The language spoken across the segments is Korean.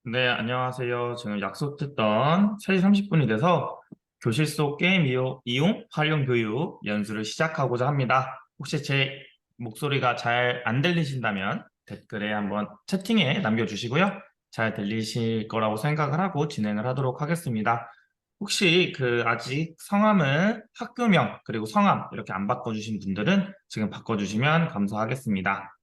네, 안녕하세요. 지금 약속했던 3시 30분이 돼서 교실 속 게임 이용 활용 교육 연수를 시작하고자 합니다. 혹시 제 목소리가 잘 안 들리신다면 댓글에 한번 채팅에 남겨주시고요. 잘 들리실 거라고 생각을 하고 진행을 하도록 하겠습니다. 혹시 아직 성함을 학교명 그리고 성함 이렇게 안 바꿔주신 분들은 지금 바꿔주시면 감사하겠습니다.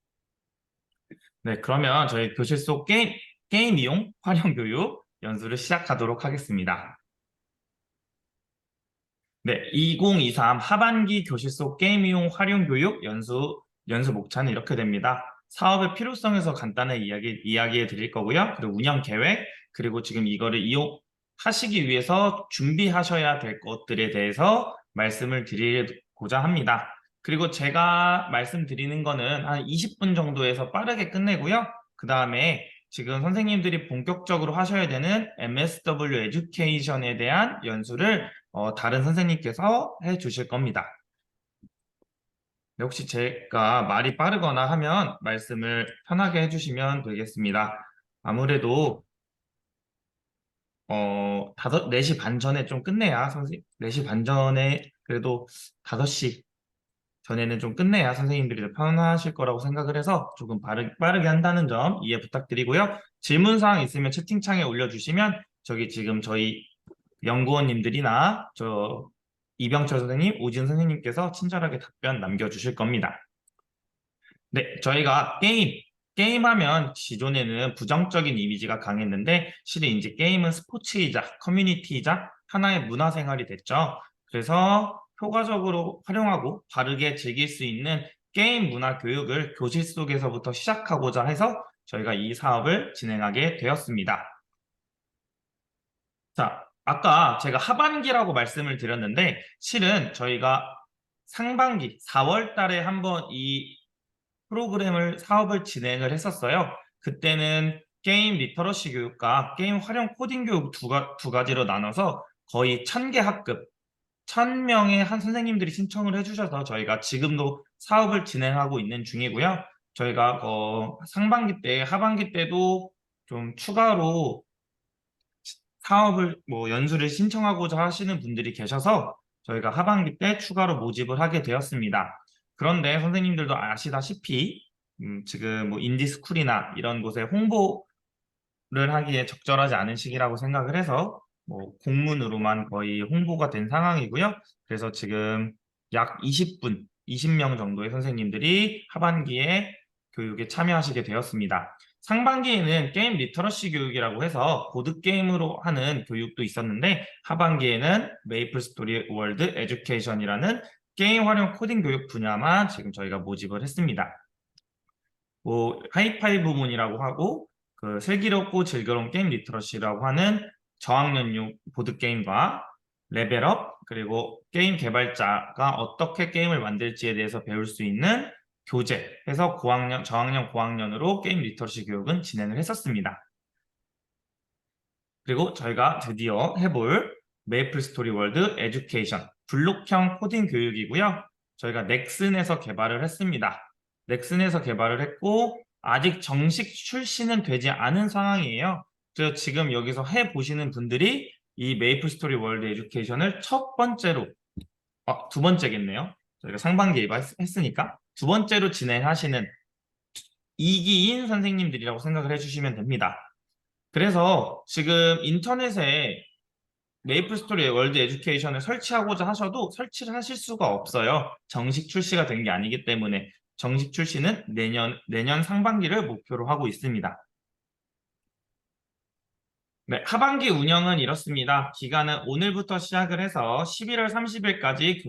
네, 그러면 저희 교실 속 게임 이용 활용 교육 연수를 시작하도록 하겠습니다. 네, 2023 하반기 교실 속 게임 이용 활용 교육 연수 목차는 이렇게 됩니다. 사업의 필요성에서 간단하게 이야기해 드릴 거고요. 그리고 운영 계획, 그리고 지금 이거를 이용하시기 위해서 준비하셔야 될 것들에 대해서 말씀을 드리고자 합니다. 그리고 제가 말씀드리는 거는 한 20분 정도에서 빠르게 끝내고요. 그 다음에 지금 선생님들이 본격적으로 하셔야 되는 MSW 에듀케이션에 대한 연수를 다른 선생님께서 해 주실 겁니다. 네, 혹시 제가 말이 빠르거나 하면 말씀을 편하게 해주시면 되겠습니다. 아무래도 4시 반 전에 좀 끝내야 4시 반 전에 그래도 5시 전에는 좀 끝내야 선생님들이 더 편하실 거라고 생각을 해서 조금 빠르게 한다는 점 이해 부탁드리고요. 질문사항 있으면 채팅창에 올려주시면 저기 지금 저희 연구원님들이나 이병철 선생님, 오진 선생님께서 친절하게 답변 남겨주실 겁니다. 네, 저희가 게임하면 기존에는 부정적인 이미지가 강했는데 실은 이제 게임은 스포츠이자 커뮤니티이자 하나의 문화생활이 됐죠. 그래서 효과적으로 활용하고 바르게 즐길 수 있는 게임 문화 교육을 교실 속에서부터 시작하고자 해서 저희가 이 사업을 진행하게 되었습니다. 자, 아까 제가 하반기라고 말씀을 드렸는데 실은 저희가 상반기 4월 달에 한번 이 사업을 진행을 했었어요. 그때는 게임 리터러시 교육과 게임 활용 코딩 교육 두 가지로 나눠서 거의 1000개 학급, 1000명의 한 선생님들이 신청을 해주셔서 저희가 지금도 사업을 진행하고 있는 중이고요. 저희가 하반기 때도 좀 추가로 사업을 연수를 신청하고자 하시는 분들이 계셔서 저희가 하반기 때 추가로 모집을 하게 되었습니다. 그런데 선생님들도 아시다시피 지금 인디스쿨이나 이런 곳에 홍보를 하기에 적절하지 않은 시기라고 생각을 해서 공문으로만 거의 홍보가 된 상황이고요. 그래서 지금 약 20명 정도의 선생님들이 하반기에 교육에 참여하시게 되었습니다. 상반기에는 게임 리터러시 교육이라고 해서 보드게임으로 하는 교육도 있었는데 하반기에는 메이플 스토리 월드 에듀케이션이라는 게임 활용 코딩 교육 분야만 지금 저희가 모집을 했습니다. 하이파이 부문이라고 하고 슬기롭고 즐거운 게임 리터러시라고 하는 저학년용 보드게임과 레벨업 그리고 게임 개발자가 어떻게 게임을 만들지에 대해서 배울 수 있는 교재 해서 저학년 고학년으로 게임 리터러시 교육은 진행을 했었습니다. 그리고 저희가 드디어 해볼 메이플 스토리 월드 에듀케이션 블록형 코딩 교육이고요. 저희가 넥슨에서 개발을 했습니다. 넥슨에서 개발을 했고 아직 정식 출시는 되지 않은 상황이에요. 그래서 지금 여기서 해보시는 분들이 이 메이플 스토리 월드 에듀케이션을 첫 번째로 두 번째겠네요. 저희가 상반기에 했으니까 두 번째로 진행하시는 2기인 선생님들이라고 생각을 해주시면 됩니다. 그래서 지금 인터넷에 메이플 스토리 월드 에듀케이션을 설치하고자 하셔도 설치를 하실 수가 없어요. 정식 출시가 된 게 아니기 때문에 정식 출시는 내년 상반기를 목표로 하고 있습니다. 네, 하반기 운영은 이렇습니다. 기간은 오늘부터 시작을 해서 11월 30일까지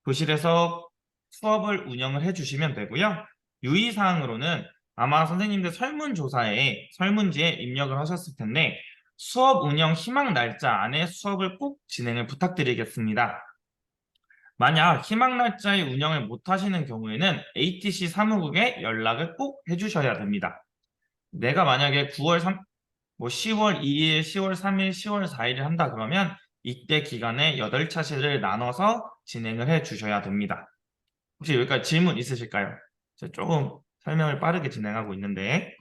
교실에서 수업을 운영을 해주시면 되고요. 유의사항으로는 아마 선생님들 설문지에 입력을 하셨을 텐데 수업 운영 희망 날짜 안에 수업을 꼭 진행을 부탁드리겠습니다. 만약 희망 날짜에 운영을 못 하시는 경우에는 ATC 사무국에 연락을 꼭 해주셔야 됩니다. 내가 만약에 10월 2일, 10월 3일, 10월 4일을 한다 그러면 이때 기간에 8차시를 나눠서 진행을 해 주셔야 됩니다. 혹시 여기까지 질문 있으실까요? 제가 조금 설명을 빠르게 진행하고 있는데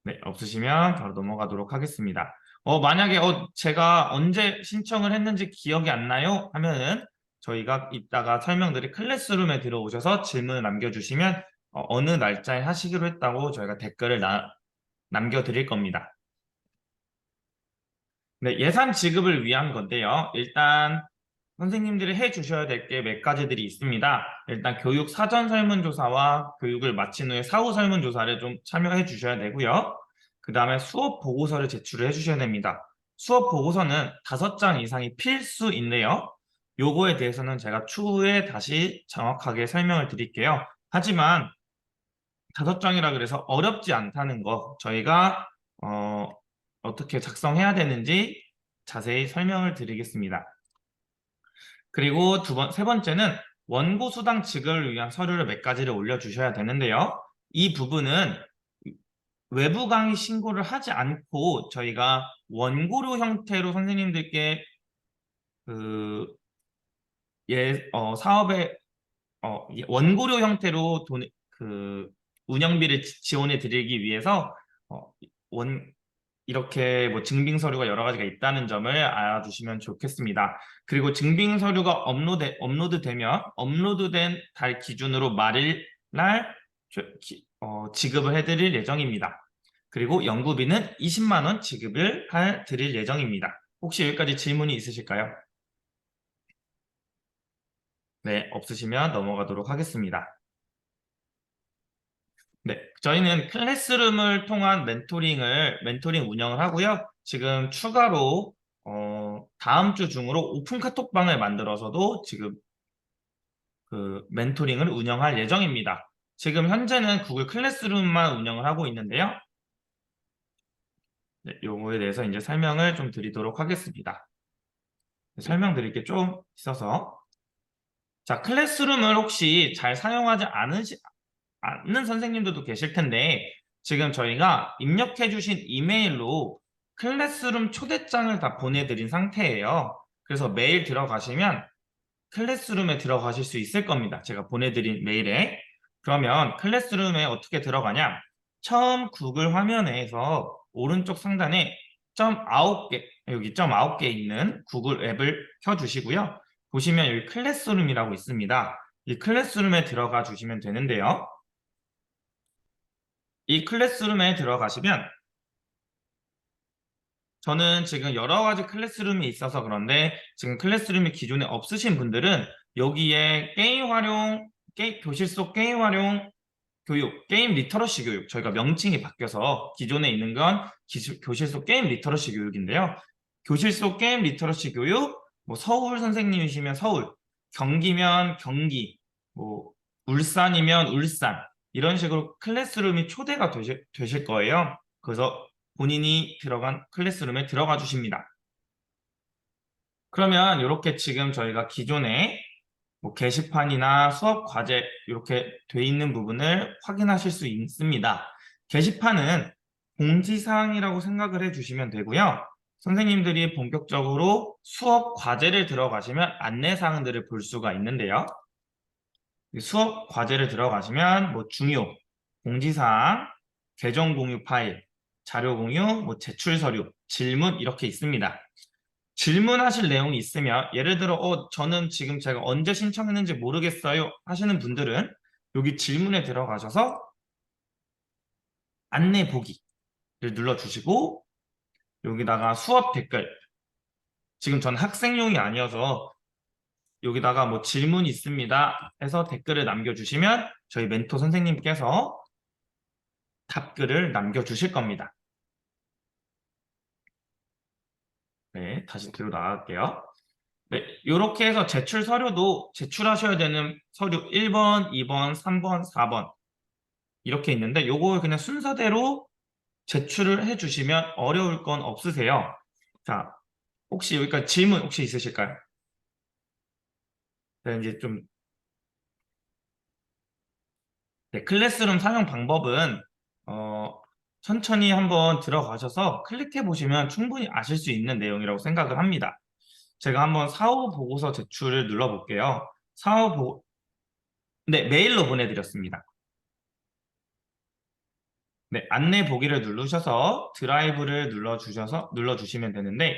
네, 없으시면 바로 넘어가도록 하겠습니다. 만약에 제가 언제 신청을 했는지 기억이 안 나요? 하면은 저희가 이따가 설명드릴 클래스룸에 들어오셔서 질문을 남겨주시면 어느 날짜에 하시기로 했다고 저희가 댓글을 남겨드릴 겁니다. 네, 예산 지급을 위한 건데요. 일단 선생님들이 해 주셔야 될 게 몇 가지들이 있습니다. 일단 교육 사전 설문조사와 교육을 마친 후에 사후 설문조사를 좀 참여해 주셔야 되고요. 그 다음에 수업 보고서를 제출을 해 주셔야 됩니다. 수업 보고서는 5장 이상이 필수인데요. 요거에 대해서는 제가 추후에 다시 정확하게 설명을 드릴게요. 하지만 5장이라 그래서 어렵지 않다는 거 저희가 어떻게 작성해야 되는지 자세히 설명을 드리겠습니다. 그리고 세 번째는 원고 수당 지급을 위한 서류를 몇 가지를 올려주셔야 되는데요. 이 부분은 외부 강의 신고를 하지 않고 저희가 원고료 형태로 선생님들께 그 사업에 원고료 형태로 운영비를 지원해 드리기 위해서 어, 원 이렇게 뭐 증빙 서류가 여러 가지가 있다는 점을 알아두시면 좋겠습니다. 그리고 증빙 서류가 업로드되면 업로드된 달 기준으로 말일 날 지급을 해드릴 예정입니다. 그리고 연구비는 20만 원 지급을 드릴 예정입니다. 혹시 여기까지 질문이 있으실까요? 네, 없으시면 넘어가도록 하겠습니다. 네, 저희는 클래스룸을 통한 멘토링 운영을 하고요. 지금 추가로 다음 주 중으로 오픈 카톡방을 만들어서도 지금 그 멘토링을 운영할 예정입니다. 지금 현재는 구글 클래스룸만 운영을 하고 있는데요. 네, 요거에 대해서 이제 설명을 좀 드리도록 하겠습니다. 설명드릴 게 좀 있어서 자, 클래스룸을 혹시 잘 사용하지 않는 선생님들도 계실 텐데 지금 저희가 입력해 주신 이메일로 클래스룸 초대장을 다 보내드린 상태예요. 그래서 메일 들어가시면 클래스룸에 들어가실 수 있을 겁니다. 제가 보내드린 메일에. 그러면 클래스룸에 어떻게 들어가냐? 처음 구글 화면에서 오른쪽 상단에 점 9개, 여기 점 9개 있는 구글 앱을 켜주시고요. 보시면 여기 클래스룸이라고 있습니다. 이 클래스룸에 들어가 주시면 되는데요. 이 클래스룸에 들어가시면 저는 지금 여러 가지 클래스룸이 있어서 그런데 지금 클래스룸이 기존에 없으신 분들은 여기에 교실 속 게임 활용 교육, 게임 리터러시 교육 저희가 명칭이 바뀌어서 기존에 있는 건 교실 속 게임 리터러시 교육인데요. 교실 속 게임 리터러시 교육 뭐 서울 선생님이시면 서울, 경기면 경기, 뭐 울산이면 울산 이런 식으로 클래스룸이 초대가 되실 거예요. 그래서 본인이 들어간 클래스룸에 들어가 주십니다. 그러면 이렇게 지금 저희가 기존에 뭐 게시판이나 수업 과제 이렇게 돼 있는 부분을 확인하실 수 있습니다. 게시판은 공지사항이라고 생각을 해주시면 되고요. 선생님들이 본격적으로 수업 과제를 들어가시면 안내사항들을 볼 수가 있는데요. 수업 과제를 들어가시면 뭐 중요, 공지사항, 계정 공유 파일, 자료 공유, 뭐 제출 서류, 질문 이렇게 있습니다. 질문하실 내용이 있으면 예를 들어 저는 지금 제가 언제 신청했는지 모르겠어요 하시는 분들은 여기 질문에 들어가셔서 안내 보기를 눌러주시고 여기다가 수업 댓글 지금 전 학생용이 아니어서 여기다가 뭐 질문 있습니다 해서 댓글을 남겨주시면 저희 멘토 선생님께서 답글을 남겨주실 겁니다. 네, 다시 뒤로 나갈게요. 네, 이렇게 해서 제출 서류도 제출하셔야 되는 서류 1번, 2번, 3번, 4번 이렇게 있는데 요거 그냥 순서대로 제출을 해주시면 어려울 건 없으세요. 자, 혹시 여기까지 질문 혹시 있으실까요? 네, 이제 좀 네, 클래스룸 사용 방법은 천천히 한번 들어가셔서 클릭해 보시면 충분히 아실 수 있는 내용이라고 생각을 합니다. 제가 한번 사후 보고서 제출을 눌러볼게요. 사후. 보... 고... 서... 네, 메일로 보내드렸습니다. 네, 안내 보기를 누르셔서 드라이브를 눌러주시면 되는데,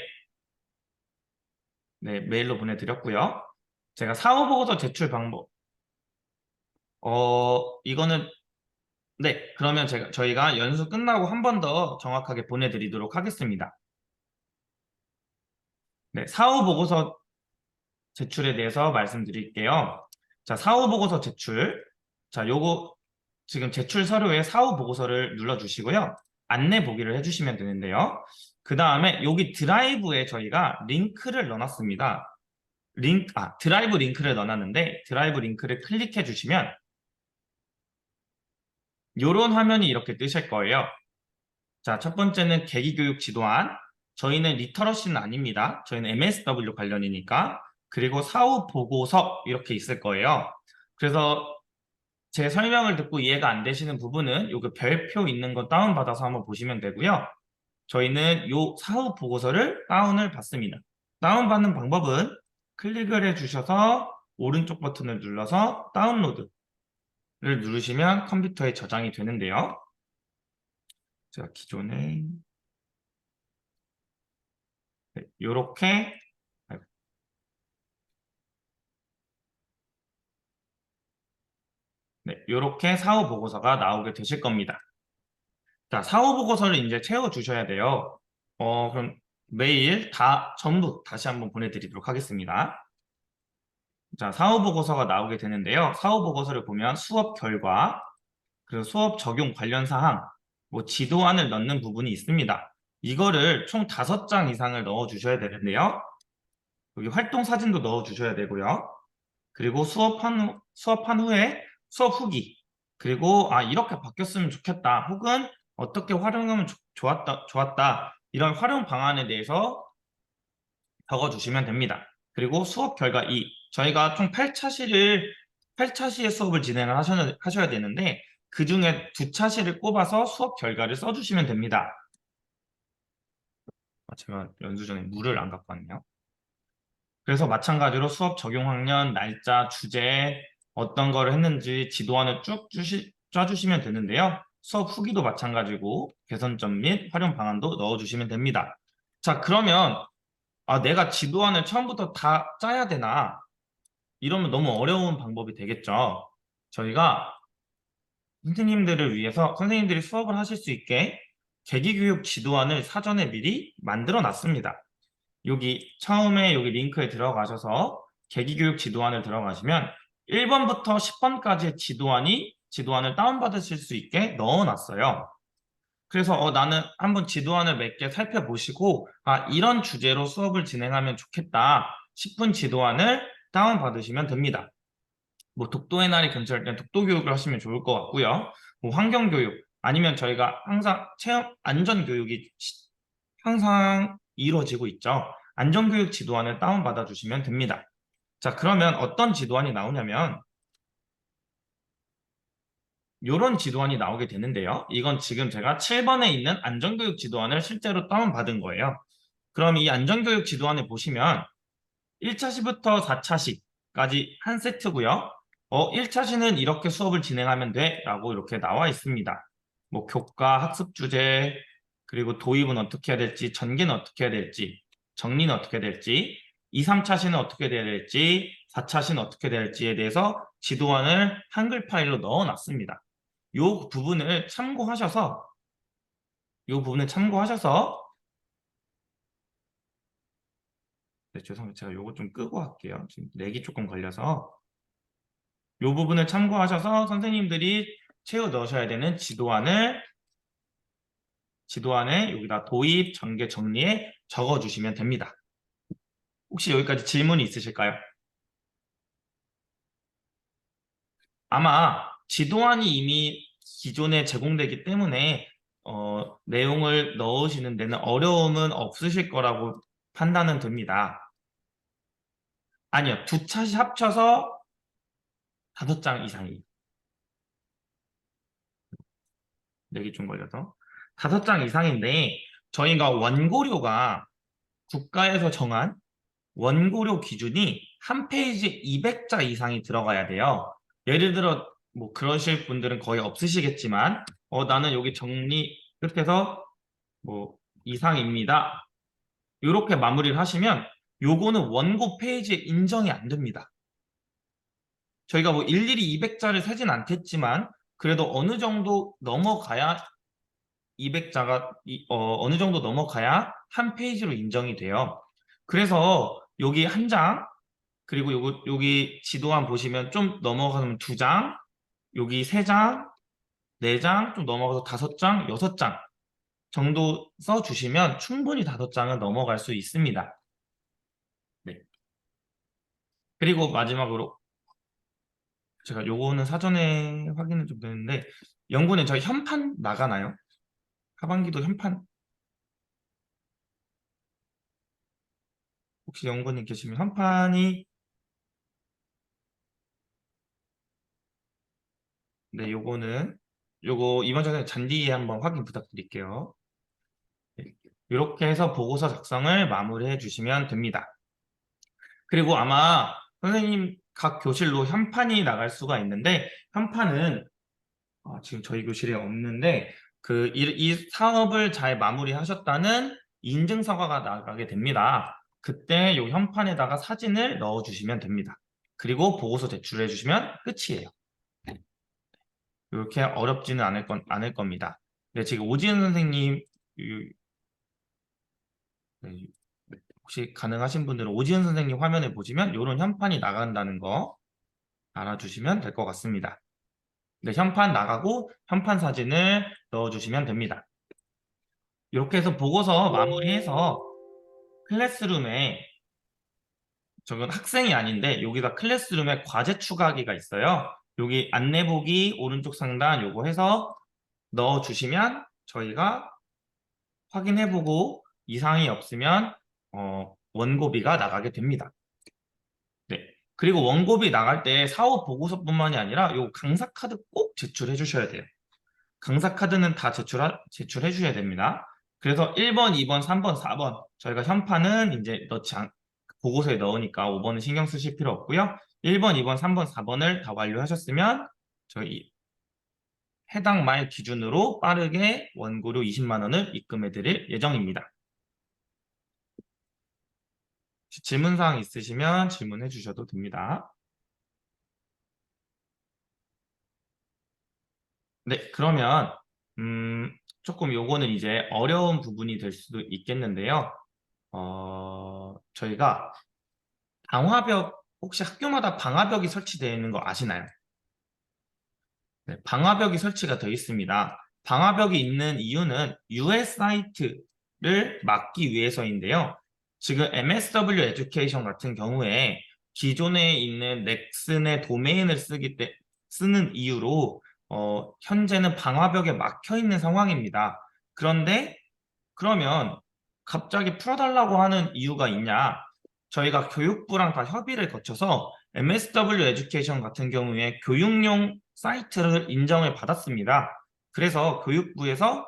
네, 메일로 보내드렸고요. 제가 사후 보고서 제출 방법, 이거는, 네, 그러면 저희가 연수 끝나고 한 번 더 정확하게 보내드리도록 하겠습니다. 네, 사후 보고서 제출에 대해서 말씀드릴게요. 자, 사후 보고서 제출. 자, 요거 지금 제출 서류에 사후 보고서를 눌러주시고요. 안내 보기를 해주시면 되는데요. 그 다음에 여기 드라이브에 저희가 링크를 넣어놨습니다. 드라이브 링크를 넣어놨는데 드라이브 링크를 클릭해 주시면 이런 화면이 이렇게 뜨실 거예요. 자, 첫 번째는 계기교육 지도안. 저희는 리터러시는 아닙니다. 저희는 MSW 관련이니까. 그리고 사후 보고서 이렇게 있을 거예요. 그래서 제 설명을 듣고 이해가 안 되시는 부분은 요거 별표 있는 거 다운받아서 한번 보시면 되고요. 저희는 요 사후 보고서를 다운을 받습니다. 다운받는 방법은 클릭을 해주셔서 오른쪽 버튼을 눌러서 다운로드를 누르시면 컴퓨터에 저장이 되는데요. 제가 기존에 이렇게 이렇게 사후 보고서가 나오게 되실 겁니다. 자, 사후 보고서를 이제 채워 주셔야 돼요. 그럼 메일 전부 다시 한번 보내드리도록 하겠습니다. 자, 사후 보고서가 나오게 되는데요. 사후 보고서를 보면 수업 결과, 그리고 수업 적용 관련 사항, 뭐 지도안을 넣는 부분이 있습니다. 이거를 총 5장 이상을 넣어 주셔야 되는데요. 여기 활동 사진도 넣어 주셔야 되고요. 그리고 수업한 후에 수업 후기, 그리고 이렇게 바뀌었으면 좋겠다, 혹은 어떻게 활용하면 좋았다 이런 활용 방안에 대해서 적어주시면 됩니다. 그리고 수업 결과 2, 저희가 총 8차시의 수업을 진행을 하셔야 되는데 그 중에 2차시를 꼽아서 수업 결과를 써주시면 됩니다. 제가 연수 전에 물을 안 갖고 왔네요. 그래서 마찬가지로 수업 적용 학년, 날짜, 주제, 어떤 거를 했는지 지도안을 쭉 짜주시면 되는데요. 수업 후기도 마찬가지고 개선점 및 활용 방안도 넣어주시면 됩니다. 자, 그러면 내가 지도안을 처음부터 다 짜야 되나? 이러면 너무 어려운 방법이 되겠죠. 저희가 선생님들을 위해서 선생님들이 수업을 하실 수 있게 계기교육 지도안을 사전에 미리 만들어 놨습니다. 처음에 여기 링크에 들어가셔서 계기교육 지도안을 들어가시면 1번부터 10번까지의 지도안을 다운받으실 수 있게 넣어놨어요. 그래서 나는 한번 지도안을 몇 개 살펴보시고 이런 주제로 수업을 진행하면 좋겠다 싶은 지도안을 다운받으시면 됩니다. 뭐 독도의 날이 근처일 때 독도 교육을 하시면 좋을 것 같고요. 뭐 환경교육 아니면 저희가 항상 체험 안전교육이 항상 이루어지고 있죠. 안전교육 지도안을 다운받아 주시면 됩니다. 자, 그러면 어떤 지도안이 나오냐면 이런 지도안이 나오게 되는데요. 이건 지금 제가 7번에 있는 안전교육 지도안을 실제로 다운받은 거예요. 그럼 이 안전교육 지도안을 보시면 1차시부터 4차시까지 한 세트고요. 1차시는 이렇게 수업을 진행하면 돼 라고 이렇게 나와 있습니다. 뭐 교과, 학습 주제, 그리고 도입은 어떻게 해야 될지, 전개는 어떻게 해야 될지, 정리는 어떻게 해야 될지, 2, 3차시는 어떻게 돼야 될지, 4차시는 어떻게 돼야 될지에 대해서 지도안을 한글 파일로 넣어 놨습니다. 이 부분을 참고하셔서 네, 죄송합니다. 제가 요거 좀 끄고 할게요. 지금 렉이 조금 걸려서 이 부분을 참고하셔서 선생님들이 채워 넣으셔야 되는 지도안에 여기다 도입, 전개, 정리에 적어주시면 됩니다. 혹시 여기까지 질문이 있으실까요? 아마 지도안이 이미 기존에 제공되기 때문에 내용을 넣으시는 데는 어려움은 없으실 거라고 판단은 됩니다. 아니요, 2차시 합쳐서 5장 이상이. 렉이 좀 걸려서 5장 이상인데 저희가 원고료가 국가에서 정한 원고료 기준이 한 페이지에 200자 이상이 들어가야 돼요. 예를 들어 뭐 그러실 분들은 거의 없으시겠지만 나는 여기 정리 끝에서 뭐 이상입니다. 이렇게 마무리를 하시면 요거는 원고 페이지에 인정이 안 됩니다. 저희가 뭐 일일이 200자를 세진 않겠지만 그래도 어느 정도 넘어가야 200자가 어느 정도 넘어가야 한 페이지로 인정이 돼요. 그래서 여기 한 장, 그리고 여기 지도안 보시면 좀 넘어가면 2장, 여기 3장, 4장, 좀 넘어가서 5장, 6장 정도 써주시면 충분히 5장은 넘어갈 수 있습니다. 네. 그리고 마지막으로 제가 요거는 사전에 확인을 좀 되는데 연구는 저희 현판 나가나요? 하반기도 현판 혹시 연구님 계시면 현판이 네 요거 이번 전에 잔디에 한번 확인 부탁드릴게요. 네. 이렇게 해서 보고서 작성을 마무리해 주시면 됩니다. 그리고 아마 선생님 각 교실로 현판이 나갈 수가 있는데 현판은 지금 저희 교실에 없는데 이 사업을 잘 마무리하셨다는 인증서가가 나가게 됩니다. 그때 이 현판에다가 사진을 넣어주시면 됩니다. 그리고 보고서 제출해 주시면 끝이에요. 이렇게 어렵지는 않을 겁니다. 네, 지금 오지은 선생님 네, 혹시 가능하신 분들은 오지은 선생님 화면에 보시면 이런 현판이 나간다는 거 알아주시면 될 것 같습니다. 네, 현판 나가고 현판 사진을 넣어주시면 됩니다. 이렇게 해서 보고서 마무리해서 클래스룸에 저건 학생이 아닌데 여기가 클래스룸에 과제 추가하기가 있어요. 여기 안내보기 오른쪽 상단 요거 해서 넣어주시면 저희가 확인해보고 이상이 없으면 원고비가 나가게 됩니다. 네. 그리고 원고비 나갈 때 사업 보고서뿐만이 아니라 요 강사 카드 꼭 제출해 주셔야 돼요. 강사 카드는 다 제출해 주셔야 됩니다. 그래서 1번, 2번, 3번, 4번 저희가 현판은 이제 보고서에 넣으니까 5번은 신경 쓰실 필요 없고요. 1번, 2번, 3번, 4번을 다 완료하셨으면 저희 해당 말 기준으로 빠르게 원고료 20만 원을 입금해 드릴 예정입니다. 질문사항 있으시면 질문해 주셔도 됩니다. 네, 그러면 조금 요거는 이제 어려운 부분이 될 수도 있겠는데요. 저희가 방화벽 혹시 학교마다 방화벽이 설치되어 있는 거 아시나요? 네, 방화벽이 설치가 되어 있습니다. 방화벽이 있는 이유는 US 사이트를 막기 위해서인데요. 지금 MSW 에듀케이션 같은 경우에 기존에 있는 넥슨의 도메인을 쓰는 이유로 현재는 방화벽에 막혀 있는 상황입니다. 그런데 그러면 갑자기 풀어달라고 하는 이유가 있냐? 저희가 교육부랑 다 협의를 거쳐서 MSW 에듀케이션 같은 경우에 교육용 사이트를 인정을 받았습니다. 그래서 교육부에서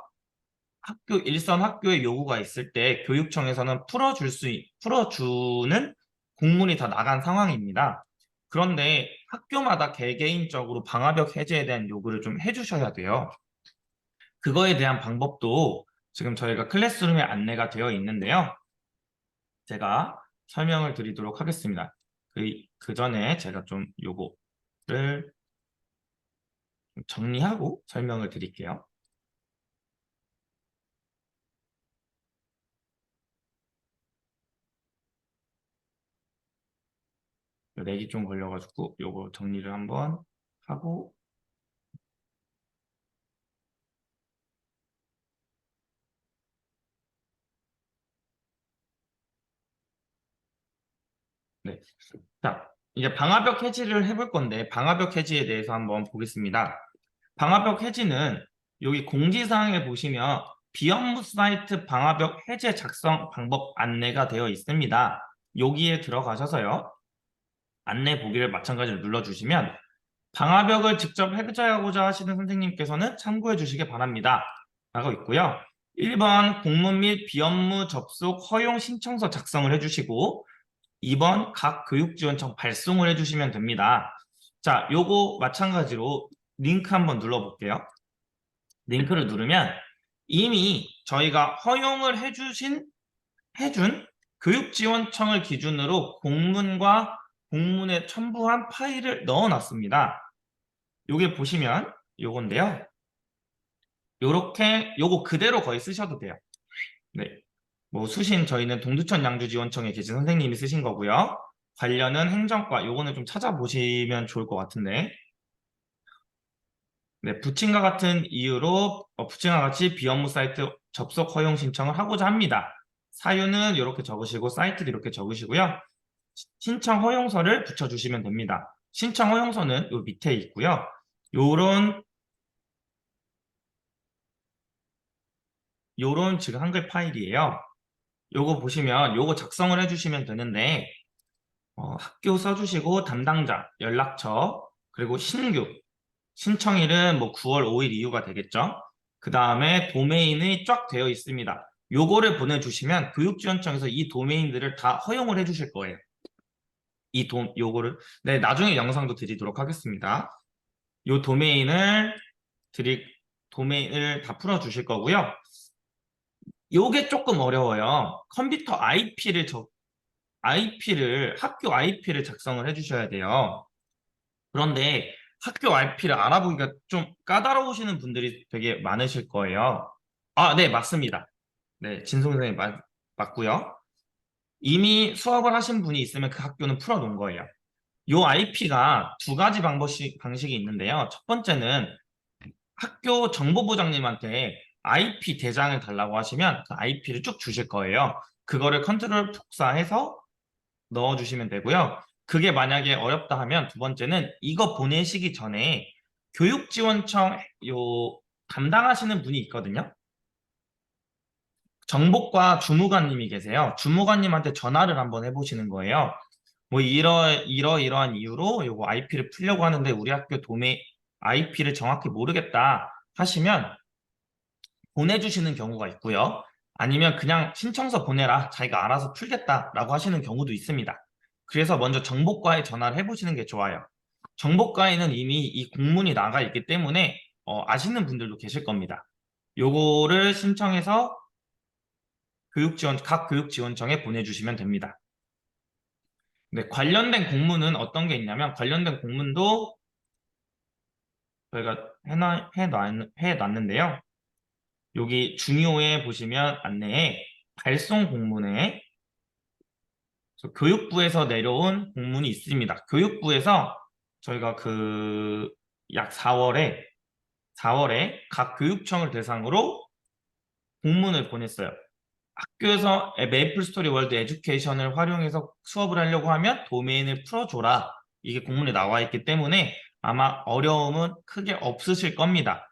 일선 학교에 요구가 있을 때 교육청에서는 풀어주는 공문이 다 나간 상황입니다. 그런데 학교마다 개개인적으로 방화벽 해제에 대한 요구를 좀 해주셔야 돼요. 그거에 대한 방법도 지금 저희가 클래스룸에 안내가 되어 있는데요. 제가 설명을 드리도록 하겠습니다. 그 전에 제가 좀 요거를 정리하고 설명을 드릴게요. 렉이 좀 걸려가지고 요거 정리를 한번 하고 네. 자, 이제 방화벽 해지를 해볼 건데 방화벽 해지에 대해서 한번 보겠습니다. 방화벽 해지는 여기 공지사항에 보시면 비업무 사이트 방화벽 해제 작성 방법 안내가 되어 있습니다. 여기에 들어가셔서요. 안내 보기를 마찬가지로 눌러주시면 방화벽을 직접 해제하고자 하시는 선생님께서는 참고해 주시기 바랍니다. 라고 있고요. 1번 공문 및 비업무 접속 허용 신청서 작성을 해주시고 2번 각 교육지원청 발송을 해주시면 됩니다. 자, 요거 마찬가지로 링크 한번 눌러볼게요. 링크를 누르면 이미 저희가 허용을 해준 교육지원청을 기준으로 공문과 공문에 첨부한 파일을 넣어놨습니다. 요게 보시면 요건데요. 요렇게 요거 그대로 거의 쓰셔도 돼요. 네. 뭐 수신 저희는 동두천 양주지원청에 계신 선생님이 쓰신 거고요. 관련은 행정과 요거는 좀 찾아보시면 좋을 것 같은데. 네, 부침과 같은 이유로 부침과 같이 비업무 사이트 접속 허용 신청을 하고자 합니다. 사유는 이렇게 적으시고 사이트도 이렇게 적으시고요. 신청 허용서를 붙여주시면 됩니다. 신청 허용서는 요 밑에 있고요. 요런 지금 한글 파일이에요. 요거 보시면 요거 작성을 해주시면 되는데 학교 써주시고 담당자, 연락처, 그리고 신규 신청일은 뭐 9월 5일 이후가 되겠죠. 그 다음에 도메인이 쫙 되어 있습니다. 요거를 보내주시면 교육지원청에서 이 도메인들을 다 허용을 해주실 거예요. 요거를 네, 나중에 영상도 드리도록 하겠습니다. 요 도메인을 다 풀어주실 거고요. 요게 조금 어려워요. 컴퓨터 학교 IP를 작성을 해주셔야 돼요. 그런데 학교 IP를 알아보기가 좀 까다로우시는 분들이 되게 많으실 거예요. 아, 네, 맞습니다. 네, 진성 선생님 맞고요. 이미 수업을 하신 분이 있으면 그 학교는 풀어놓은 거예요. 요 IP가 두 가지 방식이 있는데요. 첫 번째는 학교 정보부장님한테 IP 대장을 달라고 하시면 그 IP를 쭉 주실 거예요. 그거를 컨트롤 복사해서 넣어주시면 되고요. 그게 만약에 어렵다 하면 두 번째는 이거 보내시기 전에 교육지원청 담당하시는 분이 있거든요. 정보과 주무관님이 계세요. 주무관님한테 전화를 한번 해보시는 거예요. 뭐 이러이러한 이유로 요거 IP를 풀려고 하는데 우리 학교 IP를 정확히 모르겠다 하시면 보내주시는 경우가 있고요. 아니면 그냥 신청서 보내라. 자기가 알아서 풀겠다라고 하시는 경우도 있습니다. 그래서 먼저 정보과에 전화를 해보시는 게 좋아요. 정보과에는 이미 이 공문이 나가 있기 때문에 아시는 분들도 계실 겁니다. 요거를 신청해서 각 교육지원청에 보내주시면 됩니다. 네, 관련된 공문은 어떤 게 있냐면 관련된 공문도 저희가 해놨는데요. 여기 중요에 보시면 안내에 발송 공문에 교육부에서 내려온 공문이 있습니다. 교육부에서 저희가 약 4월에 각 교육청을 대상으로 공문을 보냈어요. 학교에서 메이플 스토리 월드 에듀케이션을 활용해서 수업을 하려고 하면 도메인을 풀어줘라. 이게 공문에 나와 있기 때문에 아마 어려움은 크게 없으실 겁니다.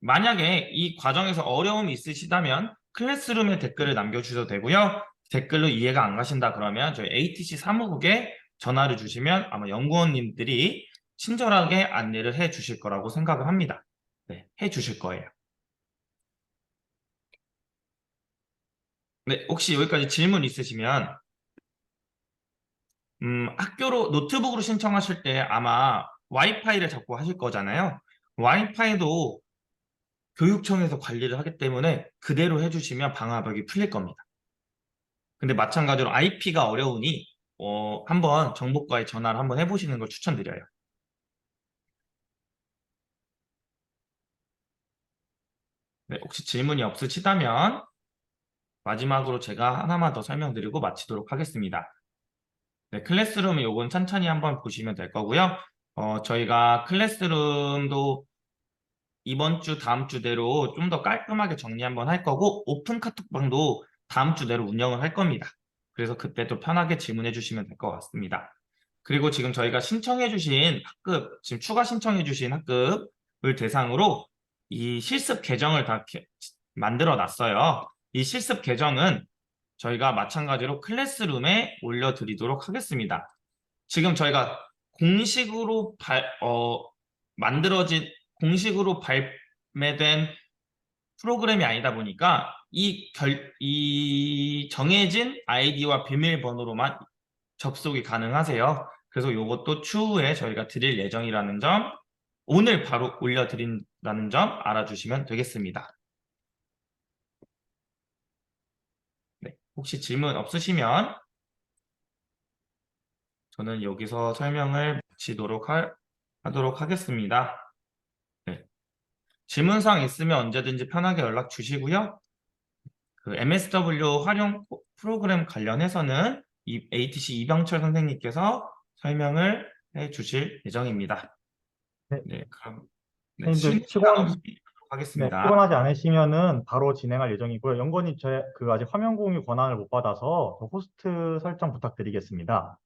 만약에 이 과정에서 어려움이 있으시다면 클래스룸에 댓글을 남겨주셔도 되고요. 댓글로 이해가 안 가신다 그러면 저희 ATC 사무국에 전화를 주시면 아마 연구원님들이 친절하게 안내를 해 주실 거라고 생각을 합니다. 네, 해 주실 거예요. 네, 혹시 여기까지 질문 있으시면 학교로 노트북으로 신청하실 때 아마 와이파이를 잡고 하실 거잖아요. 와이파이도 교육청에서 관리를 하기 때문에 그대로 해주시면 방화벽이 풀릴 겁니다. 근데 마찬가지로 IP가 어려우니 한번 정보과에 전화를 한번 해보시는 걸 추천드려요. 네, 혹시 질문이 없으시다면 마지막으로 제가 하나만 더 설명드리고 마치도록 하겠습니다. 네, 클래스룸 요건 천천히 한번 보시면 될 거고요. 저희가 클래스룸도 이번 주, 다음 주대로 좀 더 깔끔하게 정리 한번 할 거고 오픈 카톡방도 다음 주대로 운영을 할 겁니다. 그래서 그때 또 편하게 질문해 주시면 될 것 같습니다. 그리고 지금 저희가 신청해 주신 지금 추가 신청해 주신 학급을 대상으로 이 실습 계정을 다 만들어 놨어요. 이 실습 계정은 저희가 마찬가지로 클래스룸에 올려드리도록 하겠습니다. 지금 저희가 공식으로 만들어진 공식으로 발매된 프로그램이 아니다 보니까 이 정해진 아이디와 비밀번호로만 접속이 가능하세요. 그래서 이것도 추후에 저희가 드릴 예정이라는 점 오늘 바로 올려드린다는 점 알아주시면 되겠습니다. 네, 혹시 질문 없으시면 저는 여기서 설명을 마치도록 하도록 하겠습니다. 네, 질문사항 있으면 언제든지 편하게 연락 주시고요. 그 MSW 활용 프로그램 관련해서는 이 ATC 이병철 선생님께서 설명을 해 주실 예정입니다. 네, 네, 그럼 네, 쉬는 선생님들 시간 없이 하도록 하겠습니다. 피곤하지 않으시면은 바로 진행할 예정이고요. 연구원님, 아직 화면 공유 권한을 못 받아서 저 호스트 설정 부탁드리겠습니다.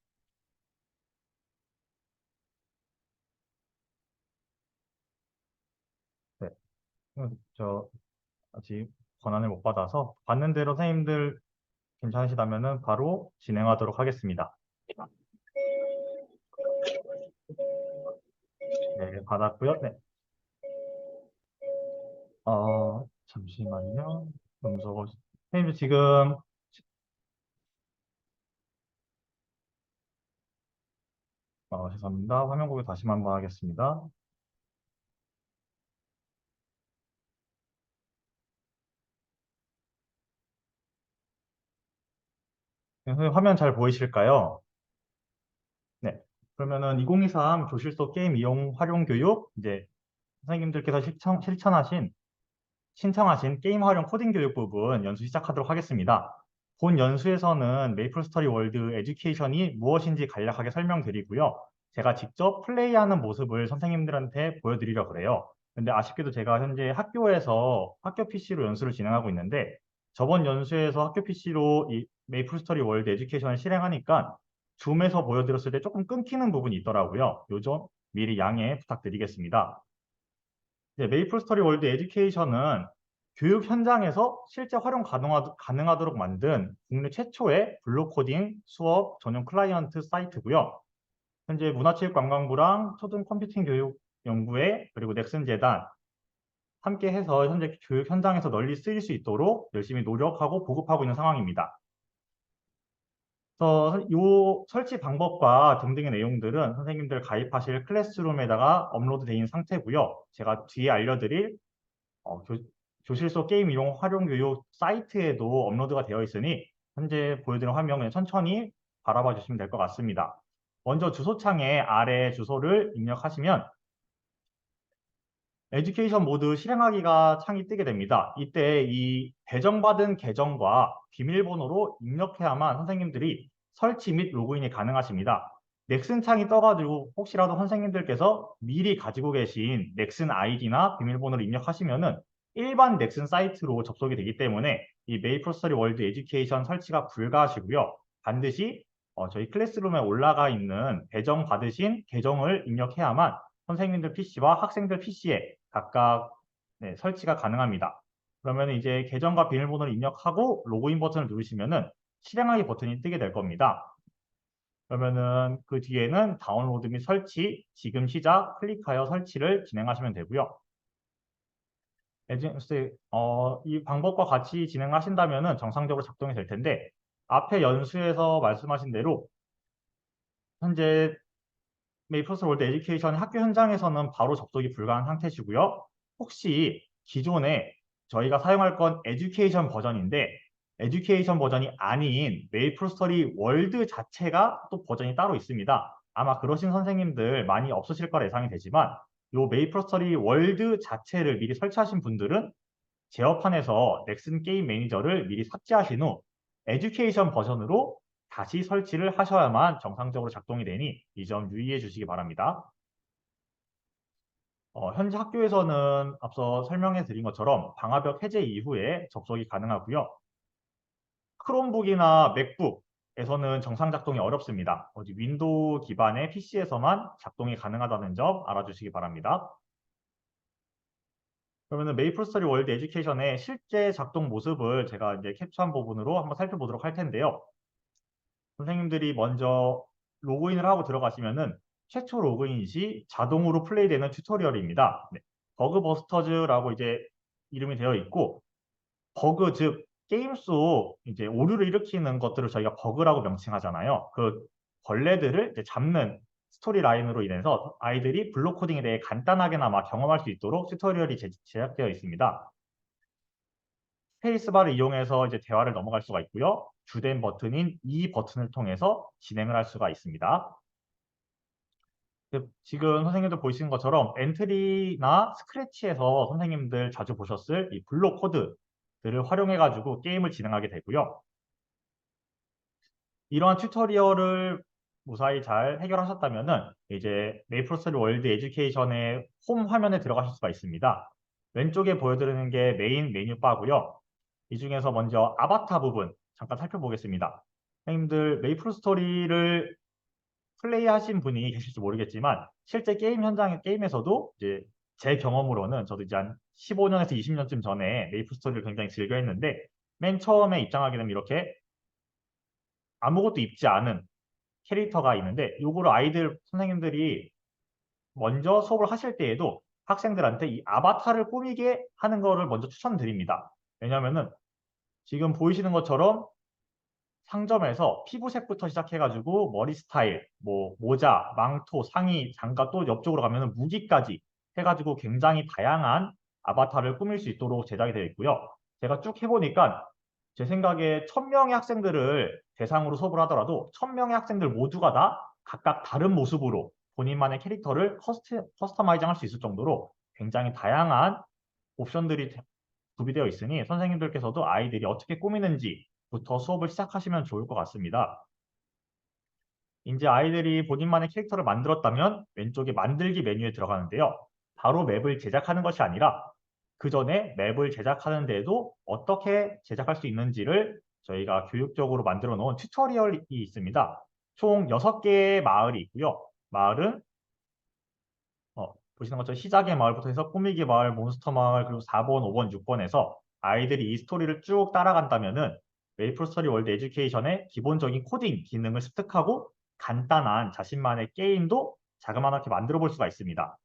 네, 저 아직 권한을 못 받아서 받는 대로 선생님들 괜찮으시다면은 바로 진행하도록 하겠습니다. 네, 받았고요. 네. 잠시만요. 선생님들 지금 죄송합니다. 화면 공유 다시 한번 하겠습니다. 네, 선생님 화면 잘 보이실까요? 네. 그러면은 2023 교실속 게임 이용 활용 교육 이제 선생님들께서 신청하신 게임 활용 코딩 교육 부분 연수 시작하도록 하겠습니다. 본 연수에서는 메이플 스토리 월드 에듀케이션이 무엇인지 간략하게 설명드리고요. 제가 직접 플레이하는 모습을 선생님들한테 보여드리려고 그래요. 근데 아쉽게도 제가 현재 학교에서 학교 PC로 연수를 진행하고 있는데 저번 연수에서 학교 PC로 이 메이플 스토리 월드 에듀케이션을 실행하니까 줌에서 보여드렸을 때 조금 끊기는 부분이 있더라고요. 요점 미리 양해 부탁드리겠습니다. 메이플 스토리 월드 에듀케이션은 교육 현장에서 실제 활용 가능하도록 만든 국내 최초의 블록 코딩 수업 전용 클라이언트 사이트고요. 현재 문화체육관광부랑 초등 컴퓨팅 교육 연구회 그리고 넥슨 재단 함께 해서 현재 교육 현장에서 널리 쓰일 수 있도록 열심히 노력하고 보급하고 있는 상황입니다. 그래서 이 설치 방법과 등등의 내용들은 선생님들 가입하실 클래스룸에다가 업로드 되어 있는 상태고요. 제가 뒤에 알려드릴 교실속 게임 이용 활용 교육 사이트에도 업로드가 되어 있으니 현재 보여드린 화면을 천천히 바라봐 주시면 될 것 같습니다. 먼저 주소창에 아래 주소를 입력하시면 에듀케이션 모드 실행하기가 창이 뜨게 됩니다. 이때 이 배정받은 계정과 비밀번호로 입력해야만 선생님들이 설치 및 로그인이 가능하십니다. 넥슨 창이 떠가지고 혹시라도 선생님들께서 미리 가지고 계신 넥슨 아이디나 비밀번호를 입력하시면은 일반 넥슨 사이트로 접속이 되기 때문에 이 메이플스토리 월드 에듀케이션 설치가 불가하시고요. 반드시 저희 클래스룸에 올라가 있는 배정받으신 계정을 입력해야만 선생님들 PC와 학생들 PC에 각각 설치가 가능합니다. 그러면 이제 계정과 비밀번호를 입력하고 로그인 버튼을 누르시면은 실행하기 버튼이 뜨게 될 겁니다. 그러면은 그 뒤에는 다운로드 및 설치, 지금 시작, 클릭하여 설치를 진행하시면 되고요. 이 방법과 같이 진행하신다면은 정상적으로 작동이 될 텐데 앞에 연수에서 말씀하신 대로 현재 메이플스 월드 에듀케이션 학교 현장에서는 바로 접속이 불가한 상태시고요. 혹시 기존에 저희가 사용할 건 에듀케이션 버전인데 에듀케이션 버전이 아닌 메이플 스토리 월드 자체가 또 버전이 따로 있습니다. 아마 그러신 선생님들 많이 없으실 거라 예상이 되지만 이 메이플 스토리 월드 자체를 미리 설치하신 분들은 제어판에서 넥슨 게임 매니저를 미리 삭제하신 후 에듀케이션 버전으로 다시 설치를 하셔야만 정상적으로 작동이 되니 이 점 유의해 주시기 바랍니다. 현재 학교에서는 앞서 설명해 드린 것처럼 방화벽 해제 이후에 접속이 가능하고요. 크롬북이나 맥북에서는 정상 작동이 어렵습니다. 윈도우 기반의 PC에서만 작동이 가능하다는 점 알아주시기 바랍니다. 그러면 메이플스토리 월드 에듀케이션의 실제 작동 모습을 제가 이제 캡처한 부분으로 한번 살펴보도록 할 텐데요. 선생님들이 먼저 로그인을 하고 들어가시면은 최초 로그인 시 자동으로 플레이되는 튜토리얼입니다. 네. 버그버스터즈라고 이제 이름이 되어 있고 버그 즉 게임 속 이제 오류를 일으키는 것들을 저희가 버그라고 명칭하잖아요. 그 벌레들을 이제 잡는 스토리 라인으로 인해서 아이들이 블록 코딩에 대해 간단하게나마 경험할 수 있도록 튜토리얼이 제작되어 있습니다. 스페이스바를 이용해서 이제 대화를 넘어갈 수가 있고요. 주된 버튼인 이 버튼을 통해서 진행을 할 수가 있습니다. 지금 선생님들 보시는 것처럼 엔트리나 스크래치에서 선생님들 자주 보셨을 이 블록 코드들을 활용해가지고 게임을 진행하게 되고요. 이러한 튜토리얼을 무사히 잘 해결하셨다면은 이제 메이플스토리 월드 에듀케이션의 홈 화면에 들어가실 수가 있습니다. 왼쪽에 보여드리는 게 메인 메뉴 바고요. 이 중에서 먼저 아바타 부분 잠깐 살펴보겠습니다. 선생님들 메이플스토리를 플레이하신 분이 계실지 모르겠지만 실제 게임 현장의 게임에서도 이제 제 경험으로는 저도 이제 한 15년에서 20년쯤 전에 메이플스토리를 굉장히 즐겨 했는데 맨 처음에 입장하게 되면 이렇게 아무것도 입지 않은 캐릭터가 있는데 요거를 아이들 선생님들이 먼저 수업을 하실 때에도 학생들한테 이 아바타를 꾸미게 하는 거를 먼저 추천드립니다. 왜냐하면은 지금 보이시는 것처럼 상점에서 피부색부터 시작해가지고 머리 스타일, 뭐 모자, 망토, 상의, 장갑 또 옆쪽으로 가면은 무기까지 해가지고 굉장히 다양한 아바타를 꾸밀 수 있도록 제작이 되어 있고요. 제가 쭉 해보니까 제 생각에 1000명의 학생들을 대상으로 수업을 하더라도 1000명의 학생들 모두가 다 각각 다른 모습으로 본인만의 캐릭터를 커스터마이징 할 수 있을 정도로 굉장히 다양한 옵션들이 구비되어 있으니 선생님들께서도 아이들이 어떻게 꾸미는지부터 수업을 시작하시면 좋을 것 같습니다. 이제 아이들이 본인만의 캐릭터를 만들었다면 왼쪽에 만들기 메뉴에 들어가는데요. 바로 맵을 제작하는 것이 아니라 그 전에 맵을 제작하는 데에도 어떻게 제작할 수 있는지를 저희가 교육적으로 만들어 놓은 튜토리얼이 있습니다. 총 6개의 마을이 있고요. 마을은 보시는 것처럼 시작의 마을부터 해서 꾸미기 마을, 몬스터 마을, 그리고 4번, 5번, 6번에서 아이들이 이 스토리를 쭉 따라간다면은 메이플스토리 월드 에듀케이션의 기본적인 코딩 기능을 습득하고 간단한 자신만의 게임도 자그마하게 만들어 볼 수가 있습니다.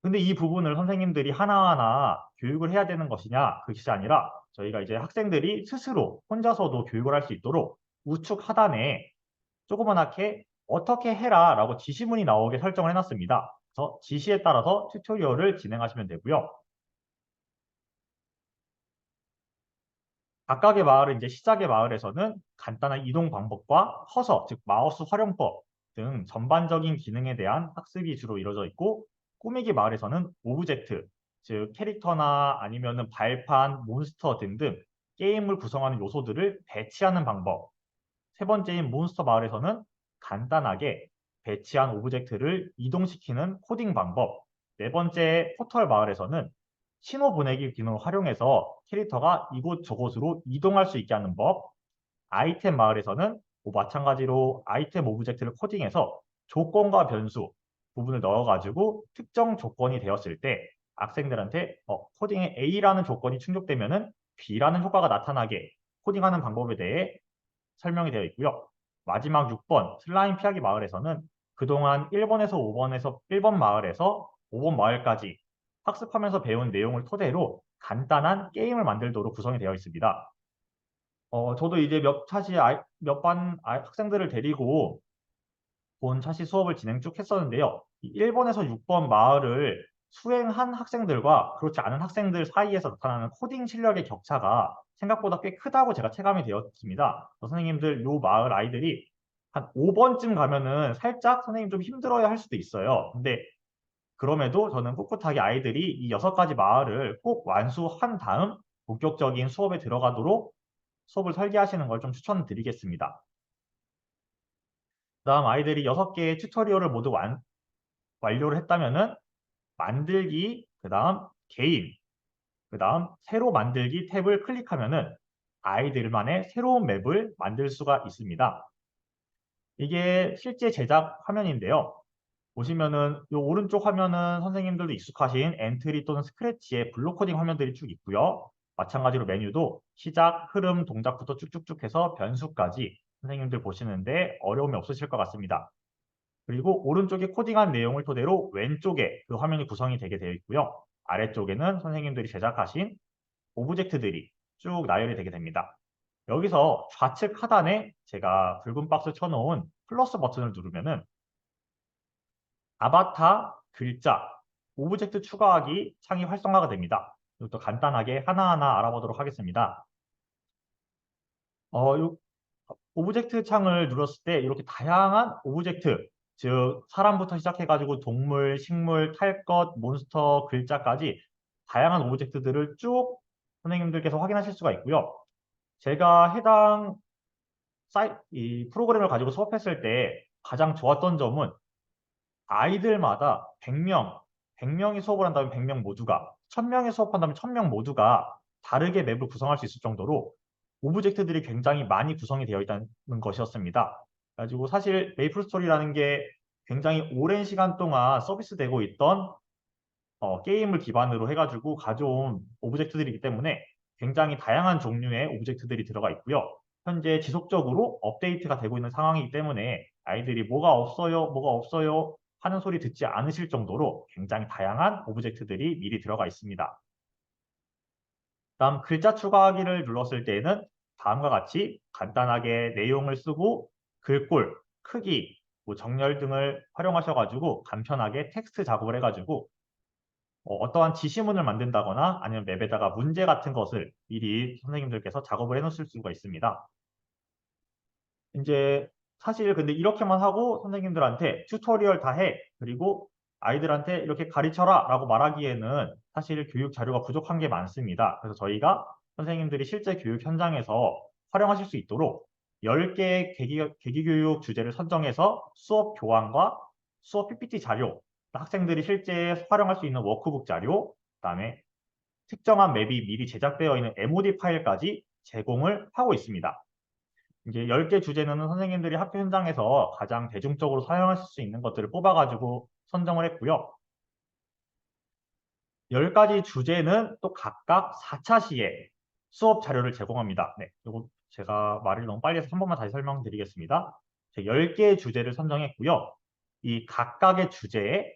근데 이 부분을 선생님들이 하나하나 교육을 해야 되는 것이냐? 그것이 아니라 저희가 이제 학생들이 스스로 혼자서도 교육을 할 수 있도록 우측 하단에 조그맣게 어떻게 해라 라고 지시문이 나오게 설정을 해놨습니다. 그래서 지시에 따라서 튜토리얼을 진행하시면 되고요. 각각의 마을은 이제 시작의 마을에서는 간단한 이동 방법과 커서, 즉 마우스 활용법 등 전반적인 기능에 대한 학습이 주로 이루어져 있고 꾸미기 마을에서는 오브젝트, 즉 캐릭터나 아니면은 발판, 몬스터 등등 게임을 구성하는 요소들을 배치하는 방법, 세 번째인 몬스터 마을에서는 간단하게 배치한 오브젝트를 이동시키는 코딩 방법, 네 번째 포털 마을에서는 신호 보내기 기능을 활용해서 캐릭터가 이곳저곳으로 이동할 수 있게 하는 법, 아이템 마을에서는 마찬가지로 아이템 오브젝트를 코딩해서 조건과 변수 부분을 넣어가지고 특정 조건이 되었을 때 학생들한테 코딩에 A라는 조건이 충족되면은 B라는 효과가 나타나게 코딩하는 방법에 대해 설명이 되어 있고요. 마지막 6번 슬라임 피하기 마을에서는 그동안 1번에서 5번에서 1번 마을에서 5번 마을까지 학습하면서 배운 내용을 토대로 간단한 게임을 만들도록 구성이 되어 있습니다. 저도 이제 몇 반 학생들을 데리고 본 차시 수업을 진행 쭉 했었는데요. 1번에서 6번 마을을 수행한 학생들과 그렇지 않은 학생들 사이에서 나타나는 코딩 실력의 격차가 생각보다 꽤 크다고 제가 체감이 되었습니다. 선생님들 요 마을 아이들이 한 5번쯤 가면은 살짝 선생님 좀 힘들어야 할 수도 있어요. 근데 그럼에도 저는 꿋꿋하게 아이들이 이 6가지 마을을 꼭 완수한 다음 본격적인 수업에 들어가도록 수업을 설계하시는 걸 좀 추천드리겠습니다. 그다음 아이들이 6개의 튜토리얼을 모두 완료를 했다면은 만들기, 그다음 개인, 그다음 새로 만들기 탭을 클릭하면은 아이들만의 새로운 맵을 만들 수가 있습니다. 이게 실제 제작 화면인데요. 보시면은 이 오른쪽 화면은 선생님들도 익숙하신 엔트리 또는 스크래치의 블록 코딩 화면들이 쭉 있고요. 마찬가지로 메뉴도 시작, 흐름, 동작부터 쭉쭉쭉 해서 변수까지 선생님들 보시는데 어려움이 없으실 것 같습니다. 그리고 오른쪽에 코딩한 내용을 토대로 왼쪽에 그 화면이 구성이 되게 되어 있고요. 아래쪽에는 선생님들이 제작하신 오브젝트들이 쭉 나열이 되게 됩니다. 여기서 좌측 하단에 제가 붉은 박스 쳐놓은 플러스 버튼을 누르면은 아바타, 글자, 오브젝트 추가하기 창이 활성화가 됩니다. 이것도 간단하게 하나하나 알아보도록 하겠습니다. 요 오브젝트 창을 눌렀을 때 이렇게 다양한 오브젝트, 즉 사람부터 시작해가지고 동물, 식물, 탈 것, 몬스터, 글자까지 다양한 오브젝트들을 쭉 선생님들께서 확인하실 수가 있고요. 제가 해당 이 프로그램을 가지고 수업했을 때 가장 좋았던 점은 아이들마다 100명이 수업을 한다면 100명 모두가, 1000명이 수업한다면 1000명 모두가 다르게 맵을 구성할 수 있을 정도로 오브젝트들이 굉장히 많이 구성이 되어 있다는 것이었습니다. 그래가지고 사실 메이플 스토리라는 게 굉장히 오랜 시간 동안 서비스되고 있던 게임을 기반으로 해가지고 가져온 오브젝트들이기 때문에 굉장히 다양한 종류의 오브젝트들이 들어가 있고요. 현재 지속적으로 업데이트가 되고 있는 상황이기 때문에 아이들이 뭐가 없어요, 뭐가 없어요 하는 소리 듣지 않으실 정도로 굉장히 다양한 오브젝트들이 미리 들어가 있습니다. 다음 글자 추가하기를 눌렀을 때에는 다음과 같이 간단하게 내용을 쓰고 글꼴, 크기, 뭐 정렬 등을 활용하셔가지고 간편하게 텍스트 작업을 해가지고 어떠한 지시문을 만든다거나 아니면 맵에다가 문제 같은 것을 미리 선생님들께서 작업을 해놓으실 수가 있습니다. 이제 사실 근데 이렇게만 하고 선생님들한테 튜토리얼 다 해. 그리고 아이들한테 이렇게 가르쳐라 라고 말하기에는 사실 교육 자료가 부족한 게 많습니다. 그래서 저희가 선생님들이 실제 교육 현장에서 활용하실 수 있도록 10개의 계기교육 주제를 선정해서 수업 교환과 수업 PPT 자료, 학생들이 실제 활용할 수 있는 워크북 자료, 그다음에 특정한 맵이 미리 제작되어 있는 MOD 파일까지 제공을 하고 있습니다. 이제 10개 주제는 선생님들이 학교 현장에서 가장 대중적으로 사용하실 수 있는 것들을 뽑아가지고 선정을 했고요. 10가지 주제는 또 각각 4차 시에 수업 자료를 제공합니다. 네, 이거 제가 말을 너무 빨리 해서 한 번만 다시 설명드리겠습니다. 10개의 주제를 선정했고요. 이 각각의 주제에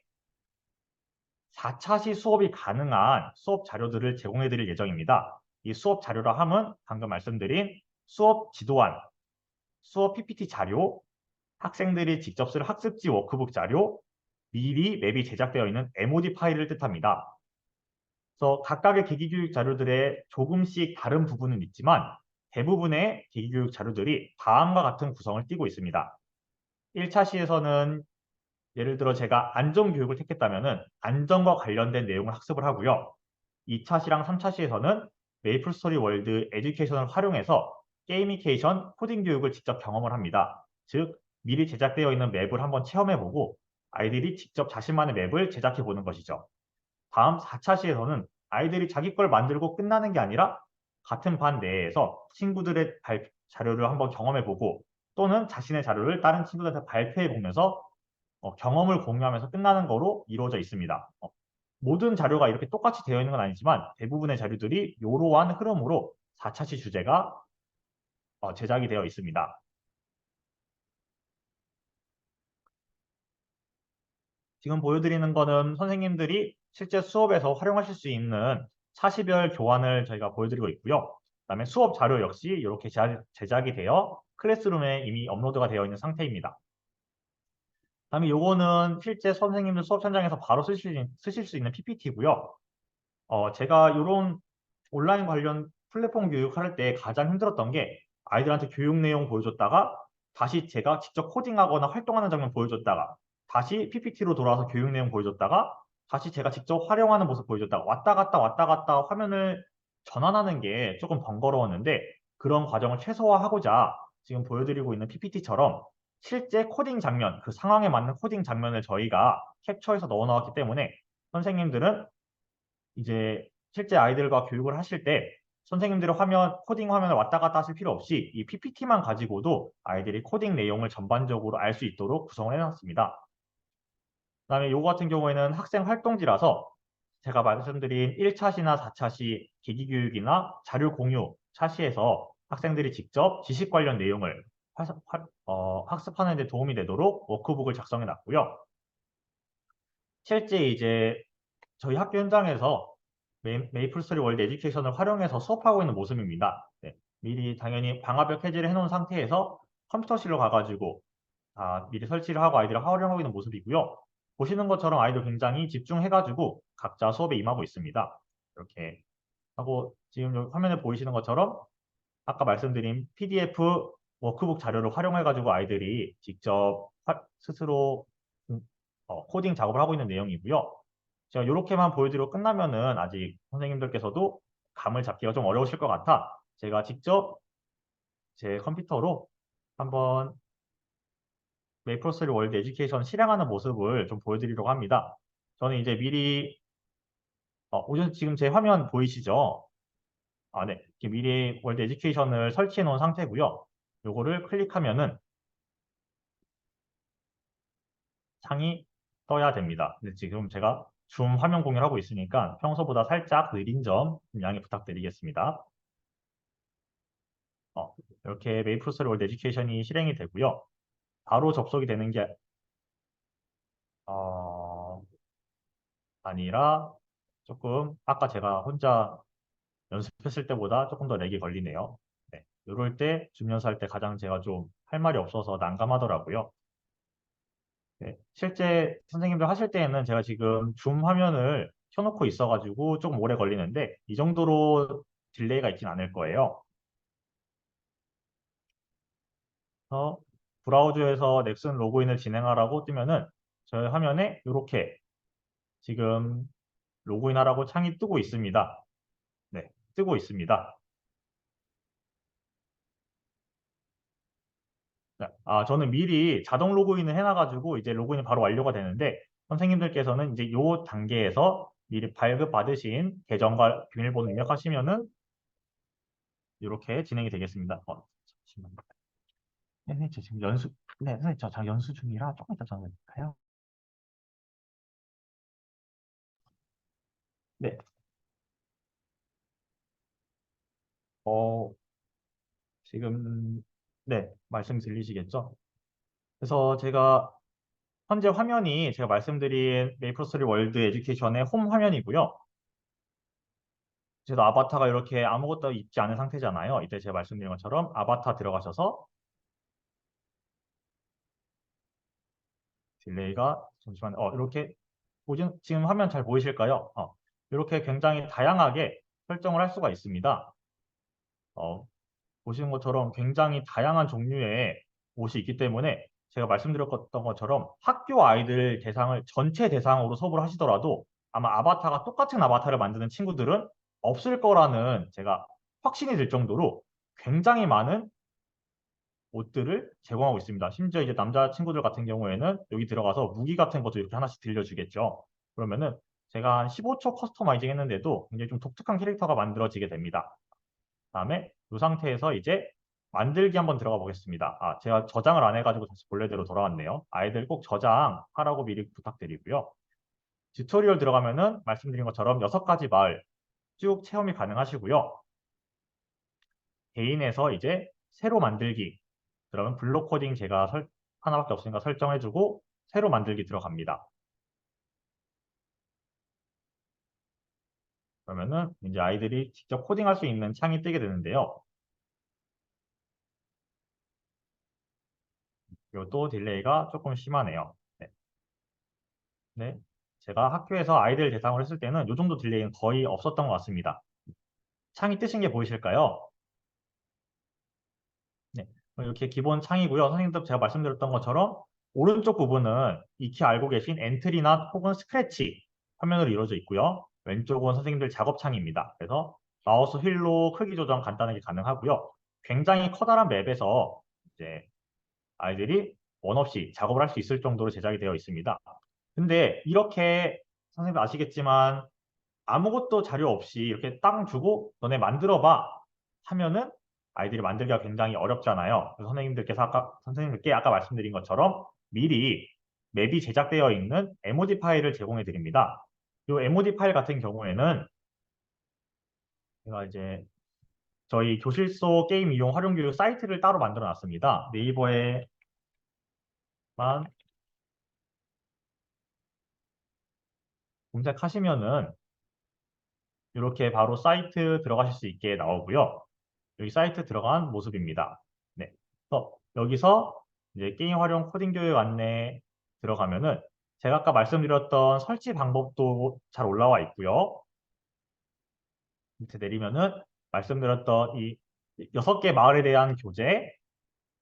4차 시 수업이 가능한 수업 자료들을 제공해 드릴 예정입니다. 이 수업 자료라 함은 방금 말씀드린 수업 지도안, 수업 PPT 자료, 학생들이 직접 쓸 학습지 워크북 자료, 미리 맵이 제작되어 있는 MOD 파일을 뜻합니다. 그래서 각각의 계기교육 자료들의 조금씩 다른 부분은 있지만 대부분의 계기교육 자료들이 다음과 같은 구성을 띠고 있습니다. 1차 시에서는 예를 들어 제가 안전교육을 택했다면 안전과 관련된 내용을 학습을 하고요. 2차 시랑 3차 시에서는 메이플스토리 월드 에듀케이션을 활용해서 게이미케이션, 코딩 교육을 직접 경험을 합니다. 즉, 미리 제작되어 있는 맵을 한번 체험해보고 아이들이 직접 자신만의 맵을 제작해보는 것이죠. 다음 4차 시에서는 아이들이 자기 걸 만들고 끝나는 게 아니라 같은 반 내에서 친구들의 자료를 한번 경험해보고 또는 자신의 자료를 다른 친구들한테 발표해보면서 경험을 공유하면서 끝나는 거로 이루어져 있습니다. 모든 자료가 이렇게 똑같이 되어 있는 건 아니지만 대부분의 자료들이 이러한 흐름으로 4차시 주제가 제작이 되어 있습니다. 지금 보여드리는 거는 선생님들이 실제 수업에서 활용하실 수 있는 차시별 교환을 저희가 보여드리고 있고요. 그다음에 수업 자료 역시 이렇게 제작이 되어 클래스룸에 이미 업로드가 되어 있는 상태입니다. 그다음에 요거는 실제 선생님들 수업 현장에서 바로 쓰실 수 있는 PPT고요. 제가 이런 온라인 관련 플랫폼 교육할 때 가장 힘들었던 게 아이들한테 교육 내용 보여줬다가 다시 제가 직접 코딩하거나 활동하는 장면 보여줬다가 다시 PPT로 돌아와서 교육 내용 보여줬다가 다시 제가 직접 활용하는 모습 보여줬다가 왔다 갔다 화면을 전환하는 게 조금 번거로웠는데 그런 과정을 최소화하고자 지금 보여드리고 있는 PPT처럼 실제 코딩 장면, 그 상황에 맞는 코딩 장면을 저희가 캡처해서 넣어 놓았기 때문에 선생님들은 이제 실제 아이들과 교육을 하실 때 선생님들의 코딩 화면을 왔다 갔다 하실 필요 없이 이 PPT만 가지고도 아이들이 코딩 내용을 전반적으로 알 수 있도록 구성을 해놨습니다. 그다음에 요거 같은 경우에는 학생 활동지라서 제가 말씀드린 1차 시나 4차 시 계기교육이나 자료 공유 차시에서 학생들이 직접 지식 관련 내용을 학습하는 데 도움이 되도록 워크북을 작성해 놨고요. 실제 이제 저희 학교 현장에서 메이플스토리 월드 에듀케이션을 활용해서 수업하고 있는 모습입니다. 네, 미리 당연히 방화벽 해제를 해놓은 상태에서 컴퓨터실로 가가지고 다 미리 설치를 하고 아이들이 활용하고 있는 모습이고요. 보시는 것처럼 아이들 굉장히 집중해가지고 각자 수업에 임하고 있습니다. 이렇게 하고 지금 여기 화면에 보이시는 것처럼 아까 말씀드린 PDF 워크북 자료를 활용해가지고 아이들이 직접 스스로 코딩 작업을 하고 있는 내용이고요. 제가 이렇게만 보여드리고 끝나면은 아직 선생님들께서도 감을 잡기가 좀 어려우실 것 같아 제가 직접 제 컴퓨터로 한번 메이플3 월드 에듀케이션 실행하는 모습을 좀 보여드리려고 합니다. 저는 이제 미리 지금 제 화면 보이시죠? 네. 이렇게 미리 월드 에듀케이션을 설치해 놓은 상태고요. 요거를 클릭하면은 창이 떠야 됩니다. 근데 지금 제가 줌 화면 공유를 하고 있으니까 평소보다 살짝 느린 점 양해 부탁드리겠습니다. 이렇게 메이플3 월드 에듀케이션이 실행이 되고요. 바로 접속이 되는 게 어, 아니라 조금 아까 제가 혼자 연습했을 때보다 조금 더 렉이 걸리네요. 네. 이럴 때 줌 연습할 때 가장 제가 좀 할 말이 없어서 난감하더라고요. 네. 실제 선생님들 하실 때에는 제가 지금 줌 화면을 켜놓고 있어가지고 조금 오래 걸리는데 이 정도로 딜레이가 있진 않을 거예요. 그래서 브라우저에서 넥슨 로그인을 진행하라고 뜨면은 저희 화면에 이렇게 지금 로그인하라고 창이 뜨고 있습니다. 네, 뜨고 있습니다. 네, 저는 미리 자동 로그인을 해놔가지고 이제 로그인이 바로 완료가 되는데 선생님들께서는 이제 요 단계에서 미리 발급받으신 계정과 비밀번호 입력하시면은 이렇게 진행이 되겠습니다. 잠시만요. 네, 선생님, 저 지금 선생님, 저 연수 중이라 조금 이따 전화드릴까요? 네, 어, 지금, 네, 말씀 들리시겠죠? 그래서 제가 현재 화면이 제가 말씀드린 메이플3 월드 에듀케이션의 홈 화면이고요. 제가 아바타가 이렇게 아무것도 있지 않은 상태잖아요. 이때 제가 말씀드린 것처럼 아바타 들어가셔서 딜레이가 잠시만 이렇게 지금 화면 잘 보이실까요? 이렇게 굉장히 다양하게 설정을 할 수가 있습니다. 보시는 것처럼 굉장히 다양한 종류의 옷이 있기 때문에 제가 말씀드렸던 것처럼 학교 아이들 대상을 전체 대상으로 수업을 하시더라도 아마 아바타가 똑같은 아바타를 만드는 친구들은 없을 거라는 제가 확신이 들 정도로 굉장히 많은 옷들을 제공하고 있습니다. 심지어 이제 남자 친구들 같은 경우에는 여기 들어가서 무기 같은 것도 이렇게 하나씩 들려주겠죠. 그러면은 제가 한 15초 커스터마이징 했는데도 굉장히 좀 독특한 캐릭터가 만들어지게 됩니다. 그다음에 이 상태에서 이제 만들기 한번 들어가 보겠습니다. 제가 저장을 안 해가지고 다시 본래대로 돌아왔네요. 아이들 꼭 저장하라고 미리 부탁드리고요. 튜토리얼 들어가면은 말씀드린 것처럼 6가지 마을 쭉 체험이 가능하시고요. 개인에서 이제 새로 만들기 그러면 블록 코딩 제가 하나밖에 없으니까 설정해주고 새로 만들기 들어갑니다. 그러면은 이제 아이들이 직접 코딩할 수 있는 창이 뜨게 되는데요. 이것도 딜레이가 조금 심하네요. 네. 네. 제가 학교에서 아이들 대상으로 했을 때는 이 정도 딜레이는 거의 없었던 것 같습니다. 창이 뜨신 게 보이실까요? 네. 이렇게 기본 창이고요. 선생님도 제가 말씀드렸던 것처럼 오른쪽 부분은 익히 알고 계신 엔트리나 혹은 스크래치 화면으로 이루어져 있고요. 왼쪽은 선생님들 작업창입니다. 그래서 마우스 휠로 크기 조정 간단하게 가능하고요. 굉장히 커다란 맵에서 이제 아이들이 원 없이 작업을 할 수 있을 정도로 제작이 되어 있습니다. 근데 이렇게 선생님 아시겠지만 아무것도 자료 없이 이렇게 땅 주고 너네 만들어 봐 하면은 아이들이 만들기가 굉장히 어렵잖아요. 그래서 선생님들께 아까 말씀드린 것처럼 미리 맵이 제작되어 있는 MOD 파일을 제공해 드립니다. 이 MOD 파일 같은 경우에는 제가 이제 저희 교실소 게임 이용 활용 교육 사이트를 따로 만들어 놨습니다. 네이버에만 검색하시면은 이렇게 바로 사이트 들어가실 수 있게 나오고요. 여기 사이트 들어간 모습입니다. 네. 여기서 이제 게임 활용 코딩 교육 안내 들어가면은 제가 아까 말씀드렸던 설치 방법도 잘 올라와 있고요. 밑에 내리면은 말씀드렸던 이 6개 마을에 대한 교재,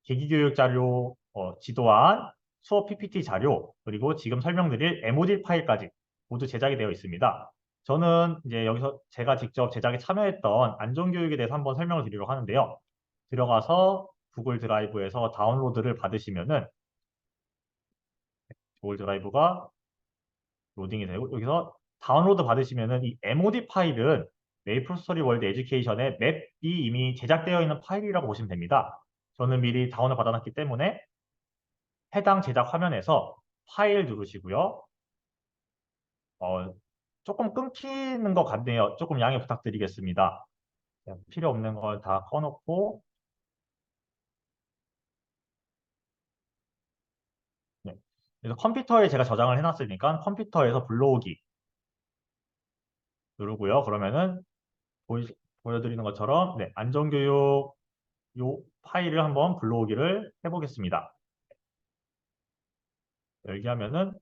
계기교육 자료, 지도안, 수업 PPT 자료, 그리고 지금 설명드릴 MOD 파일까지 모두 제작이 되어 있습니다. 저는 이제 여기서 제가 직접 제작에 참여했던 안전교육에 대해서 한번 설명을 드리려고 하는데요. 들어가서 구글 드라이브에서 다운로드를 받으시면은 구글 드라이브가 로딩이 되고 여기서 다운로드 받으시면은 이 MOD 파일은 메이플 스토리 월드 에듀케이션의 맵이 이미 제작되어 있는 파일이라고 보시면 됩니다. 저는 미리 다운을 받아놨기 때문에 해당 제작 화면에서 파일 누르시고요. 어, 조금 끊기는 것 같네요. 조금 양해 부탁드리겠습니다. 필요 없는 걸 다 꺼놓고 네. 그래서 컴퓨터에 제가 저장을 해놨으니까 컴퓨터에서 불러오기 누르고요. 그러면은 보여드리는 것처럼 네, 안전교육 요 파일을 한번 불러오기를 해보겠습니다. 열기 하면은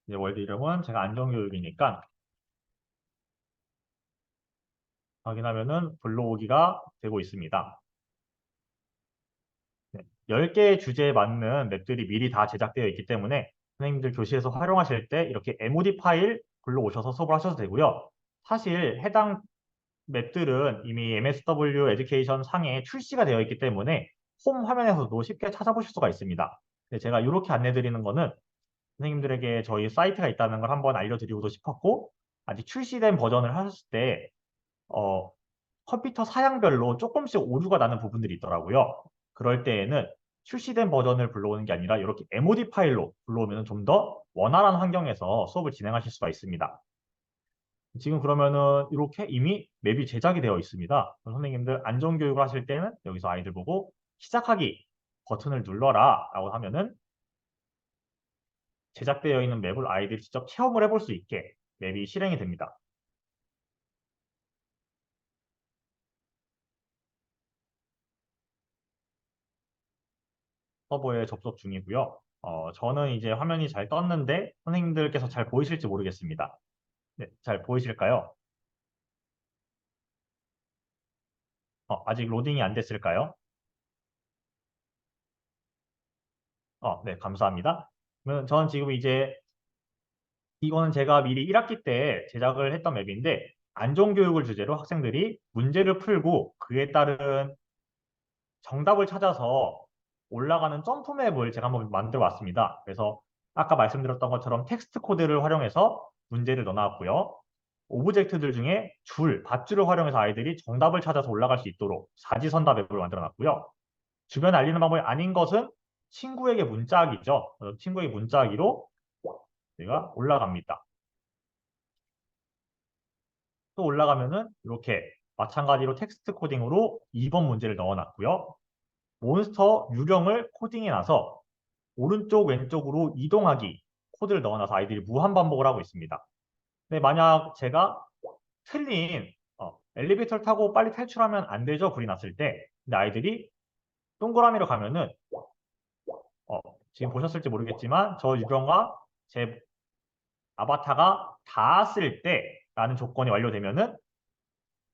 이제 월드 이름은 제가 안전교육이니까 확인하면은 불러오기가 되고 있습니다. 네, 10개의 주제에 맞는 맵들이 미리 다 제작되어 있기 때문에 선생님들 교실에서 활용하실 때 이렇게 MOD 파일 불러오셔서 수업을 하셔도 되고요. 사실 해당 맵들은 이미 MSW 에듀케이션 상에 출시가 되어 있기 때문에 홈 화면에서도 쉽게 찾아보실 수가 있습니다. 제가 이렇게 안내드리는 거는 선생님들에게 저희 사이트가 있다는 걸 한번 알려드리고도 싶었고 아직 출시된 버전을 하셨을 때 어, 컴퓨터 사양별로 조금씩 오류가 나는 부분들이 있더라고요. 그럴 때에는 출시된 버전을 불러오는 게 아니라 이렇게 MOD 파일로 불러오면 좀 더 원활한 환경에서 수업을 진행하실 수가 있습니다. 지금 그러면은 이렇게 이미 맵이 제작이 되어 있습니다. 선생님들 안전교육을 하실 때는 여기서 아이들 보고 시작하기 버튼을 눌러라 라고 하면은 제작되어 있는 맵을 아이들이 직접 체험을 해볼 수 있게 맵이 실행이 됩니다. 서버에 접속 중이고요. 저는 이제 화면이 잘 떴는데 선생님들께서 잘 보이실지 모르겠습니다. 네, 잘 보이실까요? 아직 로딩이 안 됐을까요? 네, 감사합니다. 그러면 저는 지금 이제 이거는 제가 미리 1학기 때 제작을 했던 맵인데 안전교육을 주제로 학생들이 문제를 풀고 그에 따른 정답을 찾아서 올라가는 점프 맵을 제가 한번 만들어 왔습니다. 그래서 아까 말씀드렸던 것처럼 텍스트 코드를 활용해서 문제를 넣어놨고요. 오브젝트들 중에 줄, 밧줄을 활용해서 아이들이 정답을 찾아서 올라갈 수 있도록 사지선다 맵을 만들어 놨고요. 주변에 알리는 방법이 아닌 것은 친구에게 문자하기죠. 친구에게 문자하기로 제가 올라갑니다. 또 올라가면은 이렇게 마찬가지로 텍스트 코딩으로 2번 문제를 넣어놨고요. 몬스터 유령을 코딩해 놔서 오른쪽 왼쪽으로 이동하기 코드를 넣어놔서 아이들이 무한 반복을 하고 있습니다. 근데 만약 제가 틀린 엘리베이터를 타고 빨리 탈출하면 안 되죠 불이 났을 때 근데 아이들이 동그라미로 가면은 어, 지금 보셨을지 모르겠지만 저 유령과 제 아바타가 닿았을 때라는 조건이 완료되면은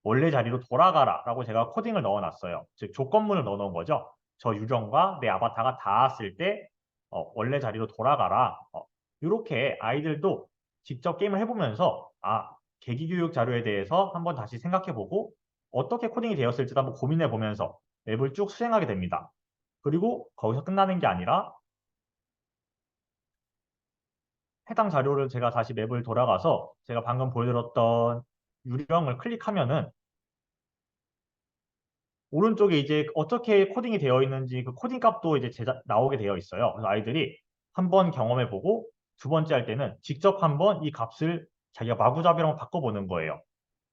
원래 자리로 돌아가라 라고 제가 코딩을 넣어놨어요. 즉 조건문을 넣어놓은 거죠. 저 유령과 내 아바타가 닿았을 때 원래 자리로 돌아가라. 이렇게 아이들도 직접 게임을 해보면서 계기교육 자료에 대해서 한번 다시 생각해보고 어떻게 코딩이 되었을지도 한번 고민해보면서 맵을 쭉 수행하게 됩니다. 그리고 거기서 끝나는 게 아니라 해당 자료를 제가 다시 맵을 돌아가서 제가 방금 보여드렸던 유령을 클릭하면은 오른쪽에 이제 어떻게 코딩이 되어 있는지 그 코딩 값도 이제 나오게 되어 있어요. 그래서 아이들이 한 번 경험해보고 두 번째 할 때는 직접 한번 이 값을 자기가 마구잡이로 바꿔보는 거예요.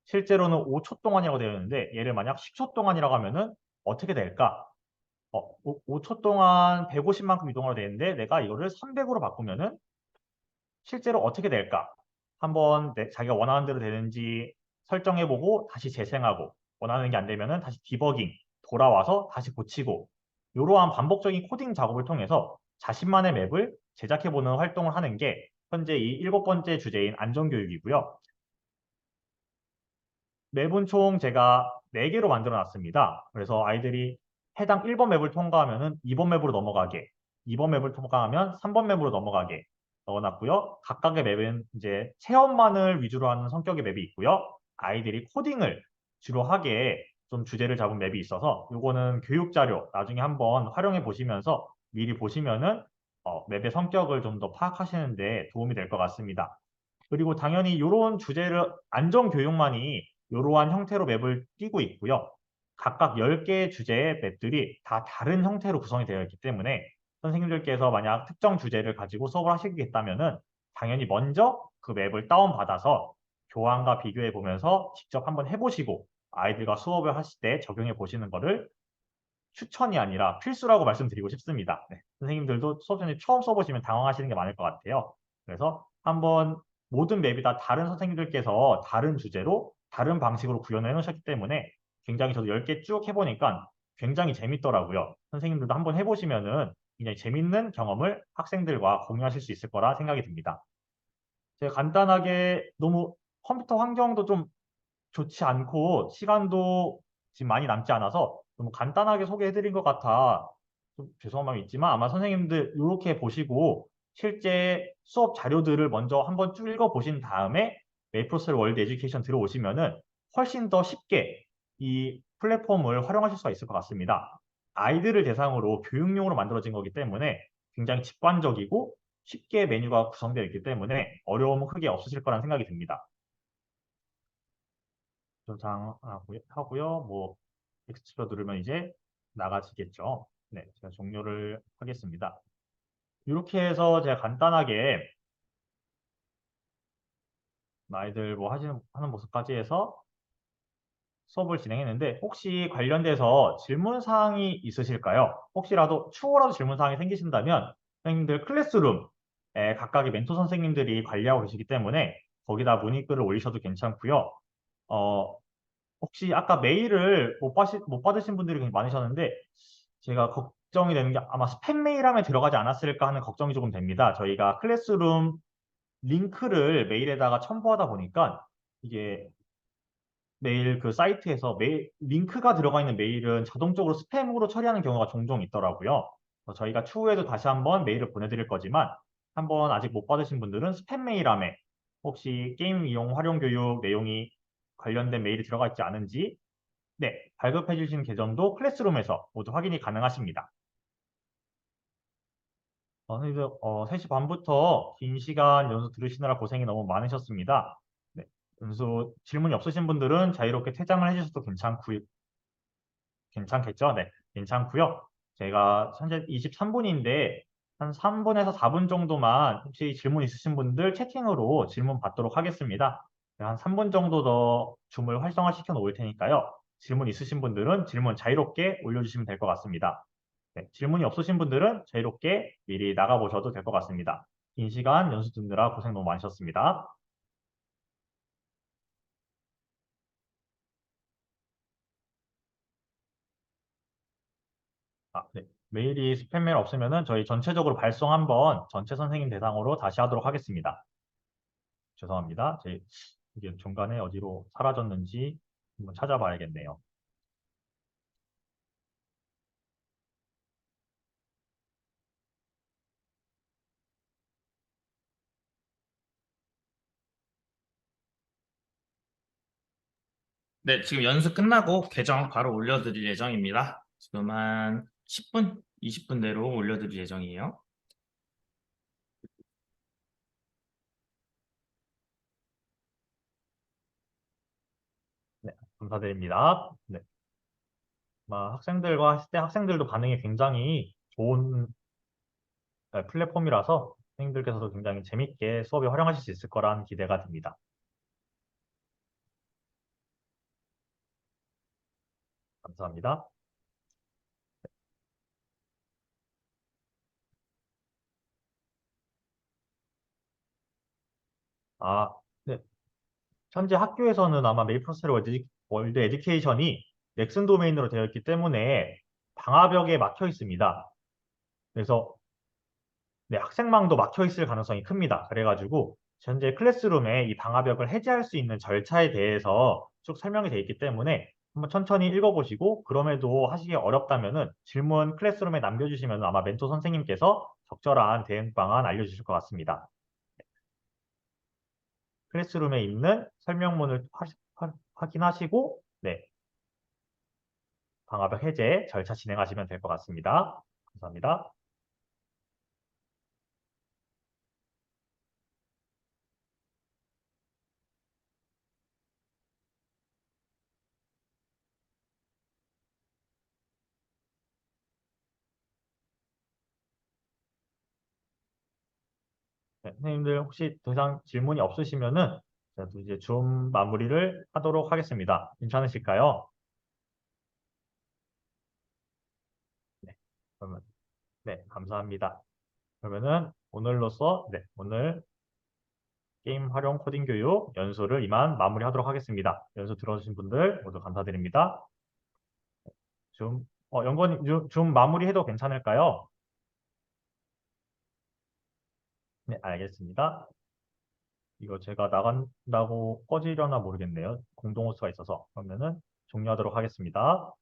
실제로는 5초 동안이라고 되어 있는데 얘를 만약 10초 동안이라고 하면은 어떻게 될까? 5초 동안 150만큼 이동하려 되는데 내가 이거를 300으로 바꾸면은 실제로 어떻게 될까? 한번 자기가 원하는 대로 되는지 설정해보고 다시 재생하고 원하는 게 안 되면은 다시 디버깅 돌아와서 다시 고치고 이러한 반복적인 코딩 작업을 통해서 자신만의 맵을 제작해보는 활동을 하는 게 현재 이 7번째 주제인 안전교육이고요. 맵은 총 제가 4개로 만들어 놨습니다. 그래서 아이들이 해당 1번 맵을 통과하면 2번 맵으로 넘어가게, 2번 맵을 통과하면 3번 맵으로 넘어가게 넣어놨고요. 각각의 맵은 이제 체험만을 위주로 하는 성격의 맵이 있고요. 아이들이 코딩을 주로 하게 좀 주제를 잡은 맵이 있어서 요거는 교육 자료 나중에 한번 활용해 보시면서 미리 보시면은 맵의 성격을 좀 더 파악하시는 데 도움이 될 것 같습니다. 그리고 당연히 이런 주제를 안전교육만이 이러한 형태로 맵을 띄고 있고요. 각각 10개의 주제의 맵들이 다 다른 형태로 구성이 되어 있기 때문에 선생님들께서 만약 특정 주제를 가지고 수업을 하시겠다면은 당연히 먼저 그 맵을 다운받아서 교환과 비교해 보면서 직접 한번 해보시고 아이들과 수업을 하실 때 적용해 보시는 거를 추천이 아니라 필수라고 말씀드리고 싶습니다. 네, 선생님들도 수업 전에 처음 써보시면 당황하시는 게 많을 것 같아요. 그래서 한번 모든 맵이 다 다른 선생님들께서 다른 주제로 다른 방식으로 구현을 해놓으셨기 때문에 굉장히 저도 10개 쭉 해보니까 굉장히 재밌더라고요. 선생님들도 한번 해보시면은 굉장히 재밌는 경험을 학생들과 공유하실 수 있을 거라 생각이 듭니다. 제가 간단하게 너무 컴퓨터 환경도 좀 좋지 않고 시간도 지금 많이 남지 않아서 너무 간단하게 소개해드린 것 같아 좀 죄송한 마음이 있지만 아마 선생님들 이렇게 보시고 실제 수업 자료들을 먼저 한번 쭉 읽어보신 다음에 메이플스토리 월드 에듀케이션 들어오시면은 훨씬 더 쉽게 이 플랫폼을 활용하실 수가 있을 것 같습니다. 아이들을 대상으로 교육용으로 만들어진 거기 때문에 굉장히 직관적이고 쉽게 메뉴가 구성되어 있기 때문에 어려움은 크게 없으실 거라는 생각이 듭니다. 저장하고요. 뭐 엑스플로 누르면 이제 나가지겠죠. 네, 제가 종료를 하겠습니다. 이렇게 해서 제가 간단하게 아이들 뭐 하는 모습까지 해서 수업을 진행했는데 혹시 관련돼서 질문 사항이 있으실까요? 혹시라도 추후라도 질문 사항이 생기신다면 선생님들 클래스룸에 각각의 멘토 선생님들이 관리하고 계시기 때문에 거기다 문의글을 올리셔도 괜찮고요. 어, 혹시 아까 메일을 못 받으신 분들이 굉장히 많으셨는데 제가 걱정이 되는 게 아마 스팸 메일함에 들어가지 않았을까 하는 걱정이 조금 됩니다. 저희가 클래스룸 링크를 메일에다가 첨부하다 보니까 이게 메일 그 사이트에서 메일 링크가 들어가 있는 메일은 자동적으로 스팸으로 처리하는 경우가 종종 있더라고요. 그래서 저희가 추후에도 다시 한번 메일을 보내드릴 거지만 한번 아직 못 받으신 분들은 스팸 메일함에 혹시 게임 이용 활용 교육 내용이 관련된 메일이 들어가 있지 않은지 네, 발급해 주신 계정도 클래스룸에서 모두 확인이 가능하십니다. 선생님들 3시 반부터 긴 시간 연수 들으시느라 고생이 너무 많으셨습니다. 네, 연수 질문이 없으신 분들은 자유롭게 퇴장을 해주셔도 괜찮겠죠? 네, 괜찮고요. 제가 현재 23분인데 한 3분에서 4분 정도만 혹시 질문 있으신 분들 채팅으로 질문 받도록 하겠습니다. 네, 한 3분 정도 더 줌을 활성화시켜 놓을 테니까요. 질문 있으신 분들은 질문 자유롭게 올려주시면 될 것 같습니다. 네, 질문이 없으신 분들은 자유롭게 미리 나가보셔도 될 것 같습니다. 긴 시간 연수 듣느라 고생 너무 많으셨습니다. 네. 메일이 스팸 메일 없으면은 저희 전체적으로 발송 한번 전체 선생님 대상으로 다시 하도록 하겠습니다. 죄송합니다. 이게 중간에 어디로 사라졌는지 한번 찾아봐야겠네요. 네, 지금 연습 끝나고 계정 바로 올려드릴 예정입니다. 지금 한 10분, 20분 내로 올려드릴 예정이에요. 네, 감사드립니다. 네. 학생들과 했을 때 학생들도 반응이 굉장히 좋은 플랫폼이라서 선생님들께서도 굉장히 재밌게 수업에 활용하실 수 있을 거라는 기대가 듭니다. 감사합니다. 아, 네. 현재 학교에서는 아마 메이플스토리 월드 에듀케이션이 넥슨 도메인으로 되어 있기 때문에 방화벽에 막혀 있습니다. 그래서 네, 학생망도 막혀 있을 가능성이 큽니다. 그래가지고 현재 클래스룸에 이 방화벽을 해제할 수 있는 절차에 대해서 쭉 설명이 되어 있기 때문에 한번 천천히 읽어보시고 그럼에도 하시기 어렵다면은 질문 클래스룸에 남겨주시면 아마 멘토 선생님께서 적절한 대응 방안 알려주실 것 같습니다. 클래스룸에 있는 설명문을 확인하시고 네, 방화벽 해제 절차 진행하시면 될 것 같습니다. 감사합니다. 네, 선생님들 혹시 더 이상 질문이 없으시면은 저도 이제 줌 마무리를 하도록 하겠습니다. 괜찮으실까요? 네, 그러면 네, 감사합니다. 그러면은 오늘로써 네, 오늘 게임 활용 코딩 교육 연수를 이만 마무리하도록 하겠습니다. 연수 들어주신 분들 모두 감사드립니다. 연구원님 줌 마무리해도 괜찮을까요? 네, 알겠습니다. 이거 제가 나간다고 꺼지려나 모르겠네요. 공동 호스트가 있어서. 그러면은 종료하도록 하겠습니다.